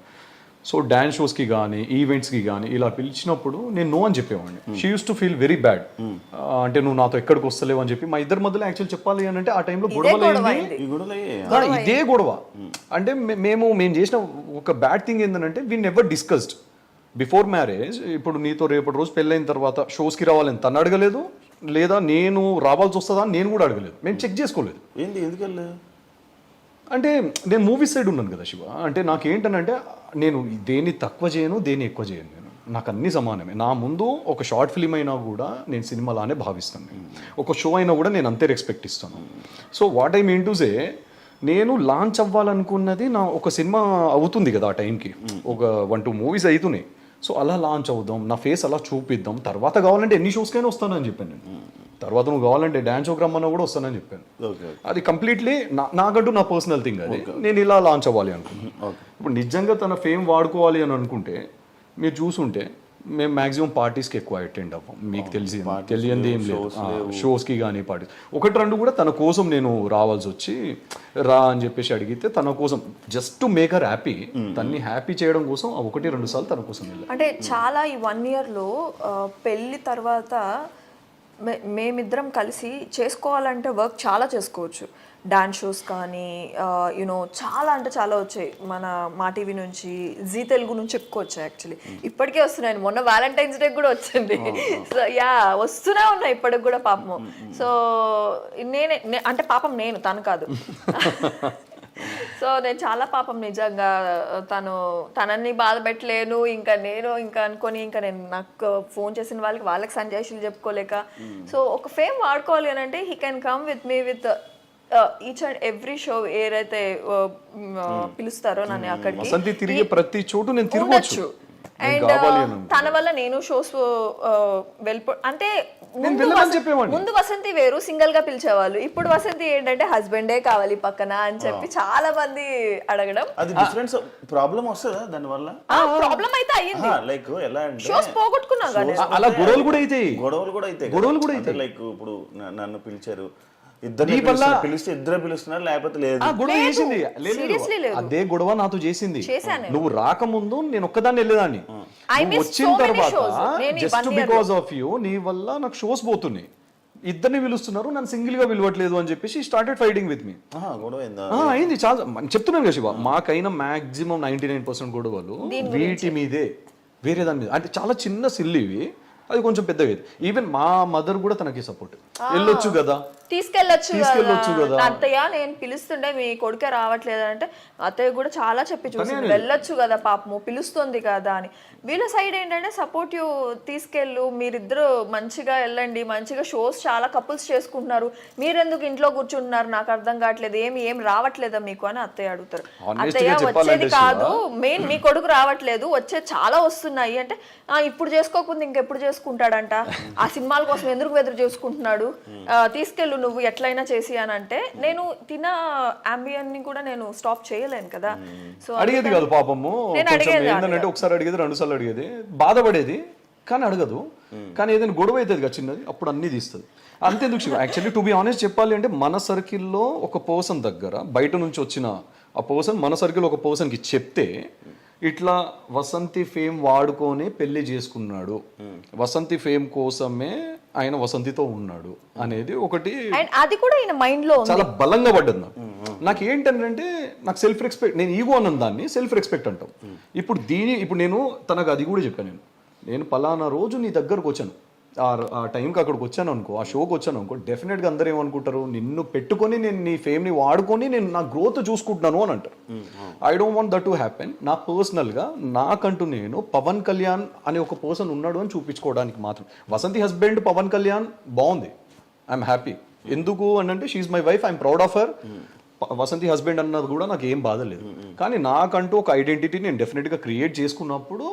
సో డాన్స్ షోస్కి కానీ ఈవెంట్స్కి కానీ ఇలా పిలిచినప్పుడు నేను నో అని చెప్పేవాడిని. She use to feel very bad. అంటే నువ్వు నాతో ఎక్కడికి వస్తలేవు అని చెప్పి. మా ఇద్దరి మధ్యలో యాక్చువల్ చెప్పాలి అని అంటే ఆ టైంలో ఇదే గొడవ. అంటే మేము చేసిన ఒక బ్యాడ్ థింగ్ ఏంటంటే we never discussed before marriage. ఇప్పుడు నీతో రేపటి రోజు పెళ్ళైన తర్వాత షోస్కి రావాలని తను అడగలేదు, లేదా నేను రావాల్సి వస్తుందా అని నేను కూడా అడగలేదు. మేము చెక్ చేసుకోలేదు. ఏంటి ఎందుకల్లా అంటే నేను మూవీ సైడ్ ఉన్నాను కదా శివ. అంటే నాకేంటనంటే నేను దేన్ని తక్కువ చేయను, దేన్ని ఎక్కువ చేయను. నేను నాకు అన్ని సమానమే. నా ముందు ఒక షార్ట్ ఫిల్మ్ అయినా కూడా నేను సినిమాలానే భావిస్తాను. నేను ఒక షో అయినా కూడా నేను అంతే రెస్పెక్ట్ ఇస్తాను. So what I mean to say, నేను లాంచ్ అవ్వాలనుకున్నది నా ఒక సినిమా అవుతుంది కదా ఆ టైంకి, ఒక 1-2 మూవీస్ అవుతున్నాయి. సో అలా లాంచ్ అవుదాం, నా ఫేస్ అలా చూపిద్దాం, తర్వాత కావాలంటే ఎన్ని షోస్కైనా వస్తానని చెప్పాను నేను. తర్వాత నువ్వు కావాలంటే డాన్స్ షోకి రమ్మన్నా కూడా వస్తానని చెప్పాను. అది కంప్లీట్లీ నాకంటూ నా పర్సనల్ థింగ్. అది నేను ఇలా లాంచ్ అవ్వాలి అనుకున్నాను. ఇప్పుడు నిజంగా తన ఫేమ్ వాడుకోవాలి అని అనుకుంటే మీరు చూసుంటే మేము మ్యాక్సిమం పార్టీస్కి ఎక్కువ అటెండ్ అవ్వం. మీకు తెలియంది ఏం లేదు. షోస్కి కానీ పార్టీస్ 1-2 కూడా తన కోసం నేను రావాల్సి వచ్చి రా అని చెప్పేసి అడిగితే తన కోసం just to make her happy, తన్ని హ్యాపీ చేయడం కోసం 1-2 సార్లు తన కోసం వెళ్ళాను. అంటే చాలా ఈ 1 yearలో పెళ్ళి తర్వాత మేమిద్దరం కలిసి చేసుకోవాలంటే వర్క్ చాలా చేసుకోవచ్చు. డాన్స్ షోస్ కానీ యూనో చాలా అంటే చాలా వచ్చాయి. మా టీవీ నుంచి, జీ తెలుగు నుంచి ఎక్కువ వచ్చాయి. యాక్చువల్లీ ఇప్పటికే వస్తున్నాయి. మొన్న వ్యాలంటైన్స్ డే కూడా వచ్చింది. సో యా, వస్తూనే ఉన్నాయి ఇప్పటికి కూడా పాపము. సో నేనే అంటే పాపం నేను, తను కాదు. సో నేను చాలా పాపం నిజంగా. తనని బాధ పెట్టలేను ఇంకా నేను అనుకొని నేను నాకు ఫోన్ చేసిన వాళ్ళకి సంజాయిషులు చెప్పుకోలేక. సో ఒక ఫేమ్ వాడుకోవాలి అని అంటే he can come with me with each and every show ఏదైతే పిలుస్తారో నన్ను అక్కడికి తిరిగే ప్రతి చోటు నేను తిరగొచ్చు. అండ్ తన వల్ల నేను షోస్ అంటే ముందు వసంతి వేరు సింగిల్ గా పిలిచేవాళ్ళు. ఇప్పుడు వసంతి ఏంటంటే హస్బెండే కావాలి పక్కన అని చెప్పి చాలా మంది అడగడం. అది డిఫరెన్స్ ప్రాబ్లం వస్తుందా దాని వల్ల? ప్రాబ్లం అయితే అయ్యింది. లైక్ ఎలా అంటే షోస్ పోగొట్టుకున్నా కానీ అలా గొడవలు కూడా అయితే లైక్ ఇప్పుడు నన్ను పిలిచారు, పిలిస్తే ఇద్దరు పిలుస్తున్నారు, లేకపోతే లేదు. అదే గొడవ నాతో చేసింది. నువ్వు రాకముందు నేను ఒక్కదాన్ని వెళ్ళేదాన్ని. వచ్చిన తర్వాత జస్ట్ బికాస్ ఆఫ్ యూ, నీ వల్ల నాకు షోస్ పోతున్నాయి, ఇద్దరిని పిలుస్తున్నారు, నన్ను సింగిల్ గా పిలవట్లేదు అని చెప్పేసి స్టార్టెడ్ ఫైటింగ్ విత్ మీ. అయింది చాలా. చెప్తున్నాను కదా శివ, మాకైనా మాక్సిమం 99% గొడవలు వీటి మీదే, వేరే దాని మీద. అంటే చాలా చిన్న సిల్లివి అది కొంచెం పెద్దగా అయింది. ఈవెన్ మా మదర్ కూడా తనకి సపోర్ట్, వెళ్ళొచ్చు కదా తీసుకెళ్ళొచ్చు కదా అత్తయ్య, నేను పిలుస్తుండే మీ కొడుకే రావట్లేదు అంటే అత్తయ్య కూడా చాలా చెప్పి చూసింది, వెళ్ళొచ్చు కదా పాపము పిలుస్తుంది కదా అని. వీళ్ళ సైడ్ ఏంటంటే సపోర్టివ్, తీసుకెళ్ళు మీరిద్దరు మంచిగా వెళ్ళండి, మంచిగా షోస్ చాలా కపుల్స్ చేసుకుంటున్నారు, మీరెందుకు ఇంట్లో కూర్చుంటున్నారు నాకు అర్థం కావట్లేదు, ఏం రావట్లేదా మీకు అని అత్తయ్య అడుగుతారు. అత్తయ్య వచ్చేది కాదు మెయిన్ మీ కొడుకు రావట్లేదు, వచ్చే చాలా వస్తున్నాయి అంటే ఇప్పుడు చేసుకోకుండా ఇంకెప్పుడు చేసుకుంటాడంట, ఆ సినిమాల కోసం ఎందుకు ఎదురు చేసుకుంటున్నాడు, తీసుకెళ్ళు నువ్వు ఎట్లయినా చేసి అని అంటే నేను తిన అంబియన్ ని కూడా నేను స్టాప్ చేయలేను కదా. సో అడిగేది కాదు పాపము, ఏంటంటే ఒకసారి అడిగేది, 2 సార్లు అడిగేది, బాధపడేది కానీ అడగదు. కానీ ఏదైనా గొడవ అవుతుంది కదా చిన్నది, అప్పుడు అన్ని తీస్తుంది. అంతేందుకు యాక్చువల్లీ టు బి ఆనెస్ట్ చెప్పాలి అంటే మన సర్కిల్లో ఒక పర్సన్ దగ్గర బయట నుంచి వచ్చిన ఆ పర్సన్ మన సర్కిల్ ఒక పర్సన్కి చెప్తే ఇట్లా వసంతి ఫేమ్ వాడుకొని పెళ్లి చేసుకున్నాడు, వసంతి ఫేమ్ కోసమే ఆయన వసంతితో ఉన్నాడు అనేది ఒకటి అది కూడా ఆయన మైండ్ లో చాలా బలంగా పడ్డది నాకు ఏంటంటే నాకు సెల్ఫ్ రెస్పెక్ట్, నేను ఈగో అన్న దాన్ని సెల్ఫ్ రెస్పెక్ట్ అంటాం. ఇప్పుడు నేను తనకు అది కూడా చెప్పాను, నేను పలానా రోజు నీ దగ్గరకు వచ్చాను, ఆ టైంకి అక్కడికి వచ్చాను అనుకో, ఆ షోకి వచ్చాను అనుకో, డెఫినెట్గా అందరూ ఏమనుకుంటారు, నిన్ను పెట్టుకొని నేను నీ ఫేమ్ని వాడుకొని నేను నా గ్రోత్ చూసుకుంటున్నాను అని అంటారు. I don't want that to happen. నా పర్సనల్గా నాకంటూ నేను పవన్ కళ్యాణ్ అనే ఒక పర్సన్ ఉన్నాడు అని చూపించుకోవడానికి మాత్రం. వసంతి హస్బెండ్ పవన్ కళ్యాణ్ బాగుంది, ఐఎమ్ హ్యాపీ. ఎందుకు అని అంటే she my wife, I'm proud of her. Vasanthi husband అన్నది కూడా నాకు ఏం బాధ లేదు. కానీ నాకంటూ ఒక ఐడెంటిటీ నేను డెఫినెట్గా క్రియేట్ చేసుకున్నప్పుడు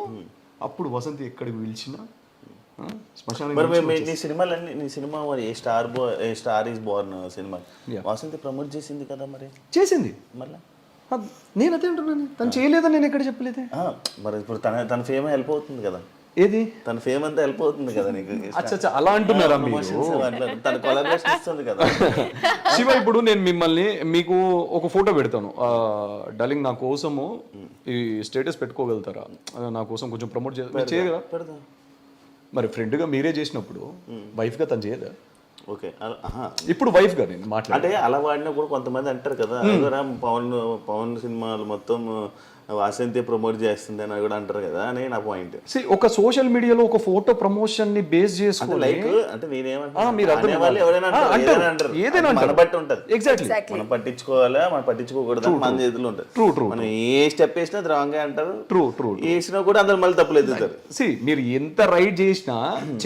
అప్పుడు వసంతి ఎక్కడికి పిలిచినా నీ సినిమాలన్నీ, నీ సినిమా మరి star is Born cinema Vasanthi promote చేసింది కదా, మరి చేసింది మళ్ళీ. నేను అదే అంటున్నాను, తను చేయలేదని నేను ఎక్కడ చెప్పలేదే. మరి ఇప్పుడు తన ఫేమ్ హెల్ప్ అవుతుంది కదా, ఏది తన ఫేమ్ అంతా హెల్ప్ అవుతుంది కదా నీకు. అచ్చా అలా అంటున్నారా తన కొలాబరేషన్ ఇస్తుంది కదా. శివ, ఇప్పుడు నేను మిమ్మల్ని మీకు ఒక ఫోటో పెడతాను, డార్లింగ్ నా కోసము ఈ స్టేటస్ పెట్టుకోగలుగుతారా, నా కోసం కొంచెం ప్రమోట్ చేయగలరా? పెడతా. మరి ఫ్రెండ్గా మీరే చేసినప్పుడు వైఫ్గా తను చేయదా? ఓకే, ఇప్పుడు వైఫ్గా నేను మాట్లాడే అంటే అలా వాడినప్పుడు కొంతమంది అంటారు కదా, పవన్ సినిమాలు మొత్తం వాసంతి ప్రమోట్ చేస్తుంది అని కూడా అంటారు కదా అని నా పాయింట్. ఒక సోషల్ మీడియాలో ఒక ఫోటో ప్రమోషన్ ని బేస్ చేసుకుని లైక్ అంటే మన బట్టి ఉంటది. ఎగ్జాక్ట్లీ, మనం పట్టించుకోవాలా మనం పట్టించుకోకూడదు మన చేతిలో ఉంటది. True true. మనం ఏ స్టెప్ వేసినా అది రాంగ్ అంటారు. True true. వేసినా కూడా అందరు మళ్ళీ తప్పులు ఎదుగుతారు. మీరు ఎంత రైట్ చేసినా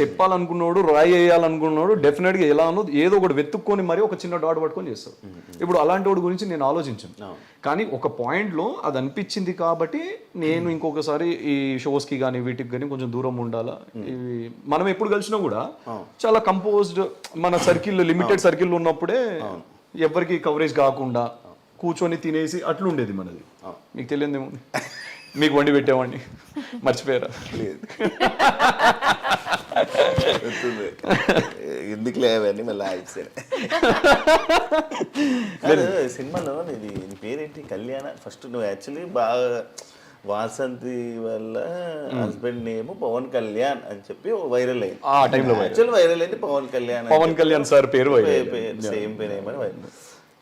చెప్పాలనుకున్నాడు రాయి వేయాలనుకున్నాడు డెఫినెట్ గా ఎలా అన్నది ఏదో ఒకటి వెతుక్కొని మరి ఒక చిన్న డాట్ పట్టుకొని చేస్తారు. ఇప్పుడు అలాంటి వాడి గురించి నేను ఆలోచించాను, కానీ ఒక పాయింట్ లో అది అనిపించింది కాబట్టి నేను ఇంకొకసారి ఈ షోస్ కి కానీ వీటికి కానీ కొంచెం దూరం ఉండాలా. మనం ఎప్పుడు కలిసినా కూడా చాలా కంపోజ్డ్, మన సర్కిల్ లిమిటెడ్ సర్కిల్ ఉన్నప్పుడే ఎవరికి కవరేజ్ కాకుండా కూర్చొని తినేసి అట్లుండేది మనది. మీకు తెలియదేమో, మీకు వండి పెట్టేవాడిని మర్చిపోయారా? లేదు, ఎందుకు లేవని మళ్ళీ సినిమాలో నీ పేరేంటి? కళ్యాణ. ఫస్ట్ నువ్వు యాక్చువల్లీ బాగా వాసంతి వల్ల హస్బెండ్ నేమ్ పవన్ కళ్యాణ్ అని చెప్పి వైరల్ అయింది. ఆ టైంలో వైరల్ అయింది పవన్ కళ్యాణ్ సార్ పేరు సేమ్ పేరు ఏమని వైరల్.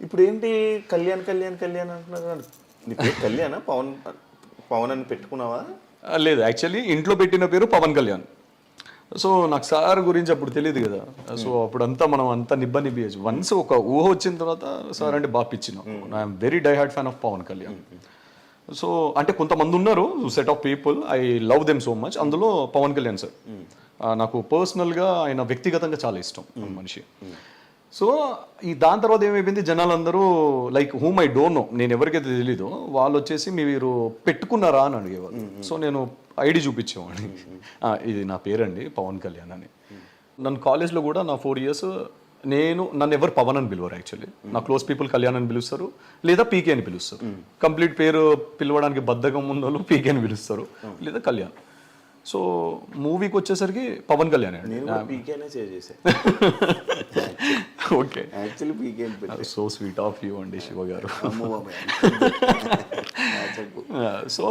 ఇప్పుడు ఏంటి కళ్యాణ్ కళ్యాణ్ కళ్యాణ్ అంటున్నారు? నీ పేరు కళ్యాణ్ పవన్ అని పెట్టుకున్నావా? లేదు, యాక్చువల్లీ ఇంట్లో పెట్టిన పేరు పవన్ కళ్యాణ్. సో నాకు సార్ గురించి అప్పుడు తెలియదు కదా, సో అప్పుడు అంతా మనం అంతా నిబ్బనిబ్బేయచ్చు. వన్స్ ఒక ఊహ వచ్చిన తర్వాత సార్ అంటే బాగా పిచ్చినాం. I'm very die hard fan of Pawan Kalyan. So అంటే కొంతమంది ఉన్నారు set of people, I love them so much. అందులో పవన్ కళ్యాణ్ సార్ నాకు పర్సనల్గా ఆయన వ్యక్తిగతంగా చాలా ఇష్టం మనిషి. సో దాని తర్వాత ఏమైపోయింది, జనాలందరూ like whom I don't know, నేను ఎవరికైతే తెలీదో వాళ్ళు వచ్చేసి మీరు పెట్టుకున్నారా అని అడిగేవాళ్ళు. సో నేను ఐడి చూపించేవాడిని, ఇది నా పేరండి పవన్ కళ్యాణ్ అని. నన్ను కాలేజ్లో కూడా నా 4 years నన్ను ఎవరు పవన్ అని పిలువరు. యాక్చువల్లీ నా క్లోజ్ పీపుల్ కళ్యాణ్ అని పిలుస్తారు, లేదా పీకే అని పిలుస్తారు. కంప్లీట్ పేరు పిలవడానికి బద్ధకం ఉన్న వాళ్ళు పీకే అని పిలుస్తారు, లేదా కళ్యాణ్. సో మూవీకి వచ్చేసరికి పవన్ కళ్యాణ్ అండి. Okay, so sweet of you అండి శివ గారు. సో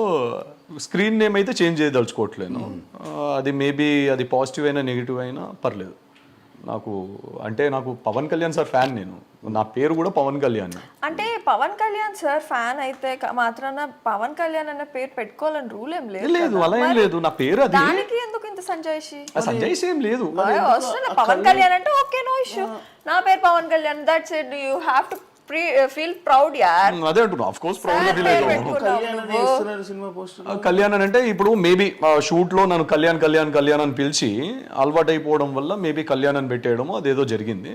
స్క్రీన్ నేమ్ అయితే చేంజ్ చేయదలుచుకోవట్లేను. అది మేబీ అది పాజిటివ్ అయినా నెగిటివ్ అయినా పర్లేదు నాకు. అంటే నాకు పవన్ కళ్యాణ్ సార్ ఫ్యాన్, నేను నా పేరు కూడా పవన్ కళ్యాణ్. అంటే పవన్ కళ్యాణ్ సార్ ఫ్యాన్ అయితే మాత్రాన పవన్ కళ్యాణ్ అనే పేరు పెట్టుకోవాలని రూల్ ఏం లేదు. లేదు, అలా ఏం లేదు. నా పేరు అది. దానికి ఎందుకు ఇంత సంజయ్ సంజయ్ సేమ్ లేదు. వస్తున్నా పవన్ కళ్యాణ్ అంటే ఓకే నో ఇష్యూ, నా పేరు Pawan Kalyan, that's it, you have to feel proud యార్. అదే అంటున్నా, ఆఫ్ కోర్స్ ప్రౌడ్ గా ఫీల్ అవుతాము. సినిమా పోస్టర్ కళ్యాణ్ అని అంటే ఇప్పుడు మేబీ షూట్ లో నన్ను కళ్యాణ్ అని పిలిచి అలవాటు అయిపోవడం వల్ల మేబీ కళ్యాణ్ అని పెట్టేయడం అదేదో జరిగింది.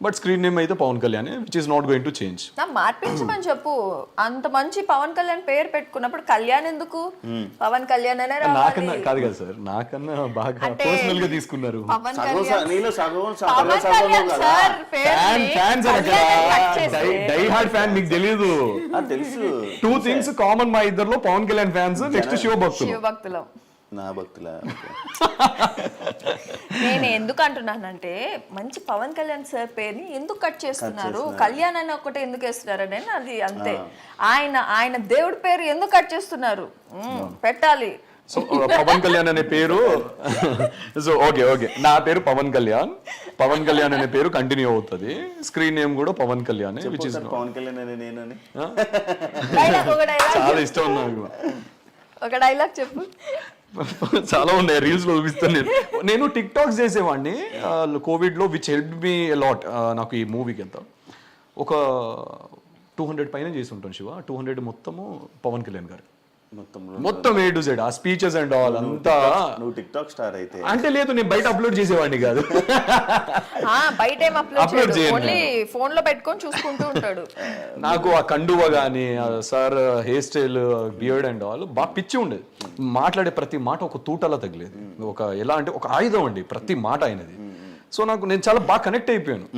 బట్ స్క్రీన్ నేమ్ అయితే Pawan Kalyan, which is not going to change. నా మార్పించమని చెప్పు, అంత మంచి పవన్ కళ్యాణ్ పేరు పెట్టుకున్నప్పుడు కళ్యాణ్ ఎందుకు, పవన్ కళ్యాణ్ అనే రావాలి. నాకన్నా కాదు కదా సార్, నాకన్నా బాగా పర్సనల్ గా తీసుకున్నారు. పవన్ కళ్యాణ్ నీలో సగం సార్ పేరు ఫ్యాన్స్ డై హార్డ్ ఫ్యాన్, మీకు తెలీదు. తెలుసు. 2 things కామన్ మా ఇద్దరులో, పవన్ కళ్యాణ్ ఫ్యాన్స్, నెక్స్ట్ శివభక్తులు. నా భక్తుల నేను ఎందుకు అంటున్నానంటే మంచి పవన్ కళ్యాణ్ సార్ పేరుని ఎందుకు కట్ చేస్తున్నారు, కళ్యాణ్ అని ఒకటి ఎందుకు వేస్తున్నారు అని, అది అంతే. ఆయన దేవుడి పేరు ఎందుకు కట్ చేస్తున్నారు, పెట్టాలి. సో పవన్ కళ్యాణ్ అనే పేరు, సో ఓకే నా పేరు పవన్ కళ్యాణ్ అనే పేరు కంటిన్యూ అవుతుంది. స్క్రీన్ నేమ్ కూడా పవన్ కళ్యాణ్, విచ్ ఇస్ పవన్ కళ్యాణ్ అనే నేనని చాలా ఇష్టం నాకు. ఒక డైలాగ్ చెప్పు. చాలా ఉన్నాయి, రీల్స్ లో చూపిస్తాను. నేను టిక్ టాక్స్ చేసేవాడిని కోవిడ్ లో, విచ్ హెల్ప్ మీ లాట్. నాకు ఈ మూవీకి ఎంత ఒక 200 పైన చేసి ఉంటాను శివ. 200 మొత్తము పవన్ కళ్యాణ్ గారు, మొత్తం A to Z, ఆ స్పీచెస్ అండ్ ఆల్ అంతా. నువ్వు టిక్ టాక్ స్టార్ అయితే అంటే లేదు, నేను బయట అప్లోడ్ చేసేవాడిని కాదు. బయట ఏం అప్లోడ్ చేయను, ఓన్లీ ఫోన్ లో పెట్టుకొని చూసుకుంటూ ఉంటాడు. నాకు ఆ కండువ గానీ, sir hair style, beard and all బాగా పిచ్చి ఉండేది. మాట్లాడే ప్రతి మాట ఒక తూటలా తగిలేది, ఒక ఎలా అంటే ఒక ఆయుధం అండి ప్రతి మాట అయినది. సో నేను చాలా బాగా కనెక్ట్ అయిపోయాను.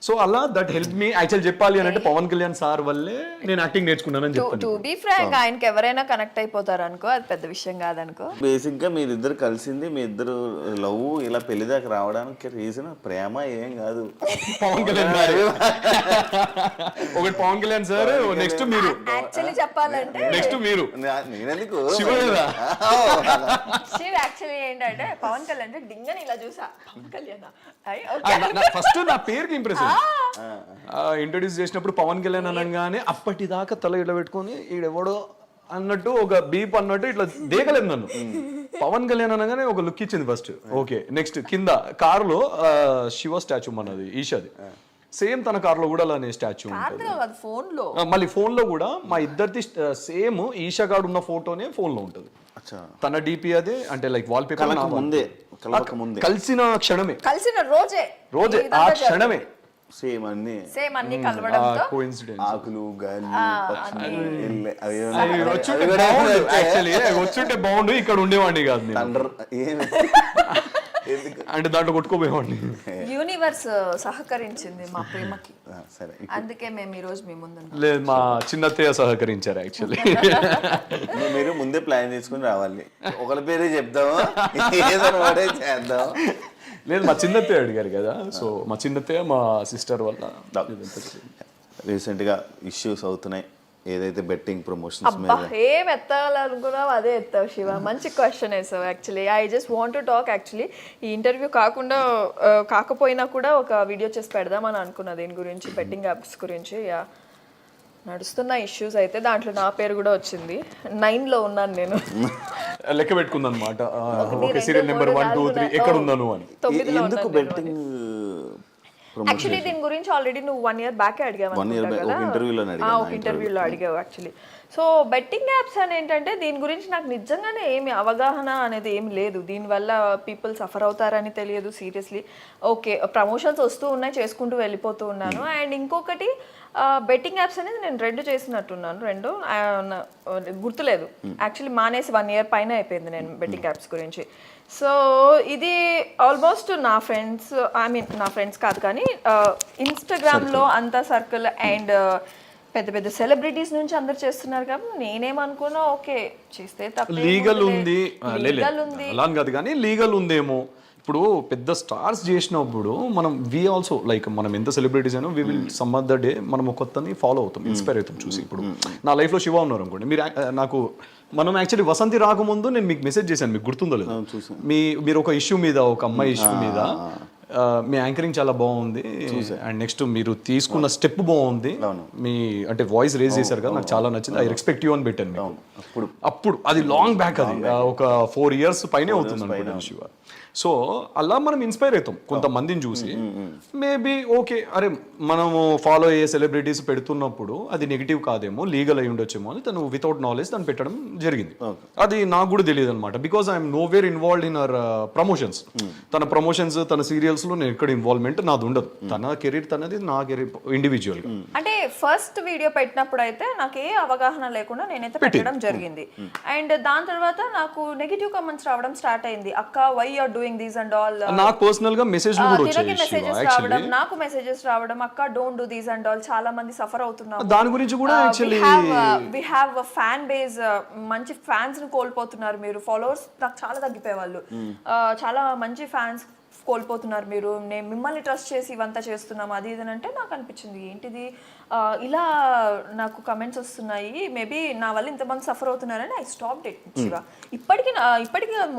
సో అలా దట్ హెల్ప్ మీ. యాక్చువల్ చెప్పాలి అని అంటే పవన్ కళ్యాణ్ సార్ వల్లే నేను యాక్టింగ్ నేర్చుకున్నానని చెప్తాను. టు బి ఫ్రాంక్, ఆయనకి ఎవరైనా కనెక్ట్ అయిపోతారు అనుకో, అది పెద్ద విషయం కాదనుకో. బేసిక్ గా మీరిద్దరు కలిసింది, మీ ఇద్దరు లవ్ ఇలా పెళ్లి దాకా రావడానికి రీజన్ ప్రేమ ఏం కాదు, పవన్ కళ్యాణ్ గారు. ఒకటి పవన్ కళ్యాణ్ సార్, నెక్స్ట్ మీరు. యాక్చువల్లీ చెప్పాలంటే నెక్స్ట్ మీరు, నేనెందుకు శివ కదా. శివ్ యాక్చువల్లీ ఏంటంటే పవన్ కళ్యాణ్ అంటే డింగని ఇలా చూసా, పవన్ కళ్యాణ్ ఫస్ట్ నా పేరుకి ఇంప్రెస్ ఇంట్రొడ్యూస్ చేసినప్పుడు పవన్ కళ్యాణ్ అనగానే అప్పటిదాకా తల ఇట్లా పెట్టుకొని ఈడెవడో అన్నట్టు ఒక బీప్ అన్నట్టు ఇట్లా దేగలేదు నన్ను. పవన్ కళ్యాణ్ అనగానే ఒక లుక్ ఇచ్చింది ఫస్ట్. ఓకే, నెక్స్ట్ కింద కారులో శివ స్టాచ్యూ మనది, ఈషాది. సేమ్ తన కారులో కూడా అలానే స్టాచ్యూ ఉంటుంది. ఫోన్ లో మళ్ళీ ఫోన్ లో కూడా మా ఇద్దరిది సేమ్ ఈషా గాడు ఉన్న ఫోటోనే ఫోన్ లో ఉంటది. తన డిపి అదే, అంటే లైక్ వాల్ పేపర్ కలిసిన క్షణమే, కలిసిన రోజే ఆ క్షణమే సేమ్ అన్ని కలవడంతో కోఇన్సిడెన్స్. ఆకులు గాలి వచ్చుంటే బాగుండు, ఇక్కడ ఉండేవాడిని కాదు అంటే దాంట్లో కొట్టుకోపోయేవాడిని. యూనివర్స్ సహకరించింది మా ప్రేమకి, అందుకే మేము ఈ రోజు మీ ముందు. లేదు, మా చిన్నత్తయ్య సహకరించారు యాక్చువల్లీ. మీరు ముందే ప్లాన్ చేసుకుని రావాలి, ఒకరి పేరే చెప్దాము, ఏదో చేద్దాం. లేదు, మా చిన్నత్తయ్య అడిగారు కదా, సో మా చిన్నత్తయ్య మా సిస్టర్ వల్ల. రీసెంట్గా ఇష్యూస్ అవుతున్నాయి, ఏదైతే బెట్టింగ్ ప్రమోషన్స్ మీద. ఏం ఎత్తాలనుకున్నావు అదే ఎత్తావు శివ, మంచి క్వశ్చన్ వేసావు. Actually I just want to talk. Actually ఈ ఇంటర్వ్యూ కాకపోయినా కూడా ఒక వీడియో చేసి పెడదామని అనుకున్నా దీని గురించి, బెట్టింగ్ యాప్స్ గురించి. నడుస్తున్న ఇష్యూస్ అయితే దాంట్లో నా పేరు కూడా వచ్చింది. 9లో ఉన్నాను నేను. లెక్క పెట్టుకుంది అనమాట, ఓకే సీరియల్ నెంబర్ 1 2 3 ఎక్కడ ఉన్నాను అని. ఎందుకు బెట్టింగ్? యాక్చువల్లీ దీని గురించి ఆల్రెడీ నువ్వు 1 year బ్యాక్ అడిగావు, ఒక ఇంటర్వ్యూలో అడిగావు యాక్చువల్లీ. సో బెట్టింగ్ యాప్స్ అని ఏంటంటే దీని గురించి నాకు నిజంగానే ఏమి అవగాహన అనేది ఏమి లేదు. దీనివల్ల పీపుల్ సఫర్ అవుతారని తెలియదు సీరియస్లీ. ఓకే, ప్రమోషన్స్ వస్తూ ఉన్నాయి, చేసుకుంటూ వెళ్ళిపోతూ ఉన్నాను. అండ్ ఇంకొకటి బెట్టింగ్ యాప్స్ అనేది నేను 2 చేసినట్టున్నాను, 2 గుర్తులేదు యాక్చువల్లీ. మానేసి 1 year పైన అయిపోయింది నేను బెట్టింగ్ యాప్స్ గురించి. సో ఇది ఆల్మోస్ట్ నా ఫ్రెండ్స్, ఐ మీన్ నా ఫ్రెండ్స్ కాదు కానీ ఇన్స్టాగ్రామ్లో అంతా సర్కిల్ అండ్ పెద్ద పెద్ద సెలబ్రిటీస్ నుంచి అందరు చేస్తున్నారు కాబట్టి నేనేమనుకున్నా ఓకే చేస్తే తప్ప లీగల్ ఉంది అలా కాదు కానీ లీగల్ ఉందేమో. ఇప్పుడు పెద్ద స్టార్స్ చేసినప్పుడు మనం ఆల్సో లైక్ మనం ఎంత సెలబ్రిటీస్ అయినా will some of the day మనం కొత్తని ఫాలో అవుతాం, ఇన్స్పైర్ అవుతాం చూసి. ఇప్పుడు నా లైఫ్లో శివ ఉన్నారు అనుకోండి, మనం యాక్చువల్లీ వసంతి రాకముందు నేను మీకు మెసేజ్ చేశాను, మీకు గుర్తుందో లేదు, మీరు ఒక ఇష్యూ మీద, ఒక అమ్మాయి ఇష్యూ మీద మీ యాంకరింగ్ చాలా బాగుంది అండ్ నెక్స్ట్ మీరు తీసుకున్న స్టెప్ బాగుంది మీ అంటే వాయిస్ రేజ్ చేశారు కదా నాకు చాలా నచ్చింది ఐ రెస్పెక్ట్ యూ అని పెట్టాను మీకు. అప్పుడు అది లాంగ్ బ్యాక్ అది ఒక 4 years పైనే అవుతుంది అనుకుంటాను శివ. సో అలా మనం ఇన్స్పైర్ అవుతాం కొంతమందిని చూసి మేబీ ఓకే అరే మనము ఫాలో అయ్యే సెలబ్రిటీస్ పెడుతున్నప్పుడు అది నెగిటివ్ కాదేమో లీగల్ అయి ఉండొచ్చేమో అని తను వితౌట్ నాలెడ్జ్ తను పెట్టడం జరిగింది. అది నాకు కూడా తెలియదు అనమాట because I'm know where involved in our promotions. తన ప్రమోషన్స్ తన సీరియల్స్ లో నేను ఎక్కడ ఇన్వాల్వ్మెంట్ నాది ఉండదు. తన కెరీర్ తనది నా కెరీర్ ఇండివిజువల్ గా. అంటే ఫస్ట్ వీడియో పెట్టినప్పుడు అయితే నాకు ఏ అవగాహన లేకుండా నేనైతే పెట్టడం జరిగింది అండ్ దాని తర్వాత నాకు నెగిటివ్ కామెంట్స్ రావడం స్టార్ట్ అయింది. అక్క why are doing these and all. నాకు పర్సనల్ గా మెసేజ్లు కూడా వచ్చాయి మెసేజెస్ రావడం నాకు మెసేజెస్ రావడం అక్క don't do these and all చాలా మంది సఫర్ అవుతున్నారు. దాని గురించి కూడా actually we have a fan base మంచి ఫ్యాన్స్ ని కోల్పోతున్నారు మీరు. ఫాలోవర్స్ నాకు చాలా తగ్గిపోయేవాళ్ళు. చాలా మంచి ఫ్యాన్స్ కోల్పోతున్నారు మీరు. నేను మిమ్మల్ని ట్రస్ట్ చేసి ఇవంతా చేస్తున్నాం అది ఇది అంటే నాకు అనిపించింది ఏంటిది ఇలా నాకు కమెంట్స్ వస్తున్నాయి మేబీ నా వల్ల ఇంతమంది సఫర్ అవుతున్నారని ఐ స్టాప్ ఇట్. ఇప్పటికీ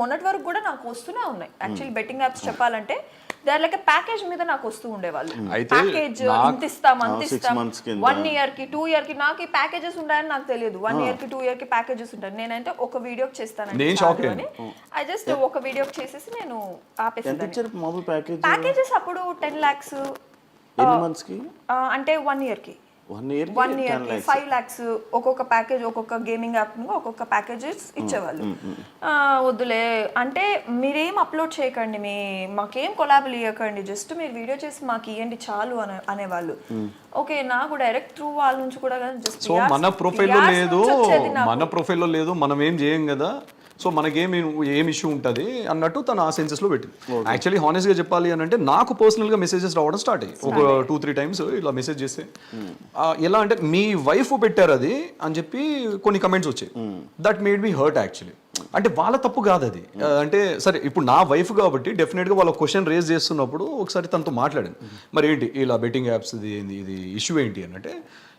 మొన్నటి వరకు కూడా నాకు వస్తూనే ఉన్నాయి. యాక్చువల్లీ బెట్టింగ్ యాప్స్ చెప్పాలంటే దే ఆర్ లైక్ ప్యాకేజ్ మీద నాకు వస్తూ ఉండేవాళ్ళు. ప్యాకేజ్ ఇంత ఇస్తాం 1 year కి 2 year కి. నాకు ఈ ప్యాకేజెస్ ఉంటాయని నాకు తెలియదు. 1 year కి 2 year కి ప్యాకేజెస్ ఉంటాయి. నేనంటే ఒక వీడియోకి చేస్తాను ఐ జస్ట్ ఒక వీడియోకి చేసేసి నేను ఆపేసాను. ప్యాకేజెస్ అప్పుడు 10 lakhs అంటే 1 year కి 1 year కి 5 lakhs ఒక్కొక్క ప్యాకేజ్ ఒక్కొక్క గేమింగ్ యాప్ ఒక్కొక్క ప్యాకేజెస్ ఇచ్చేవాళ్ళు. వద్దులే అంటే మీరేం అప్లోడ్ చేయకండి మాకేం కొలాబులు ఇవ్వకండి జస్ట్ మీరు వీడియో చేసి మాకు ఇవ్వండి చాలు అనేవాళ్ళు. ఓకే నాకు డైరెక్ట్ త్రూ వాళ్ళ నుంచి కూడా జస్ట్ సో మన ప్రొఫైల్లో లేదు మనం ఏం చేయం కదా సో మనకేం ఇష్యూ ఉంటుంది అన్నట్టు తను ఆ సెన్సెస్లో పెట్టింది. యాక్చువల్లీ హానెస్ట్గా చెప్పాలి అని అంటే నాకు పర్సనల్గా మెసేజెస్ రావడం స్టార్ట్ అయ్యి ఒక 2-3 times ఇలా మెసేజ్ చేస్తే ఎలా అంటే మీ వైఫ్ పెట్టారు అది అని చెప్పి కొన్ని కమెంట్స్ వచ్చాయి. That made me hurt actually. అంటే వాళ్ళ తప్పు కాదు అది. అంటే సరే ఇప్పుడు నా వైఫ్ కాబట్టి డెఫినెట్గా వాళ్ళ క్వశ్చన్ రేజ్ చేస్తున్నప్పుడు ఒకసారి తనతో మాట్లాడాను మరి ఏంటి ఇలా బెట్టింగ్ యాప్స్ ఇది ఇష్యూ ఏంటి అని అంటే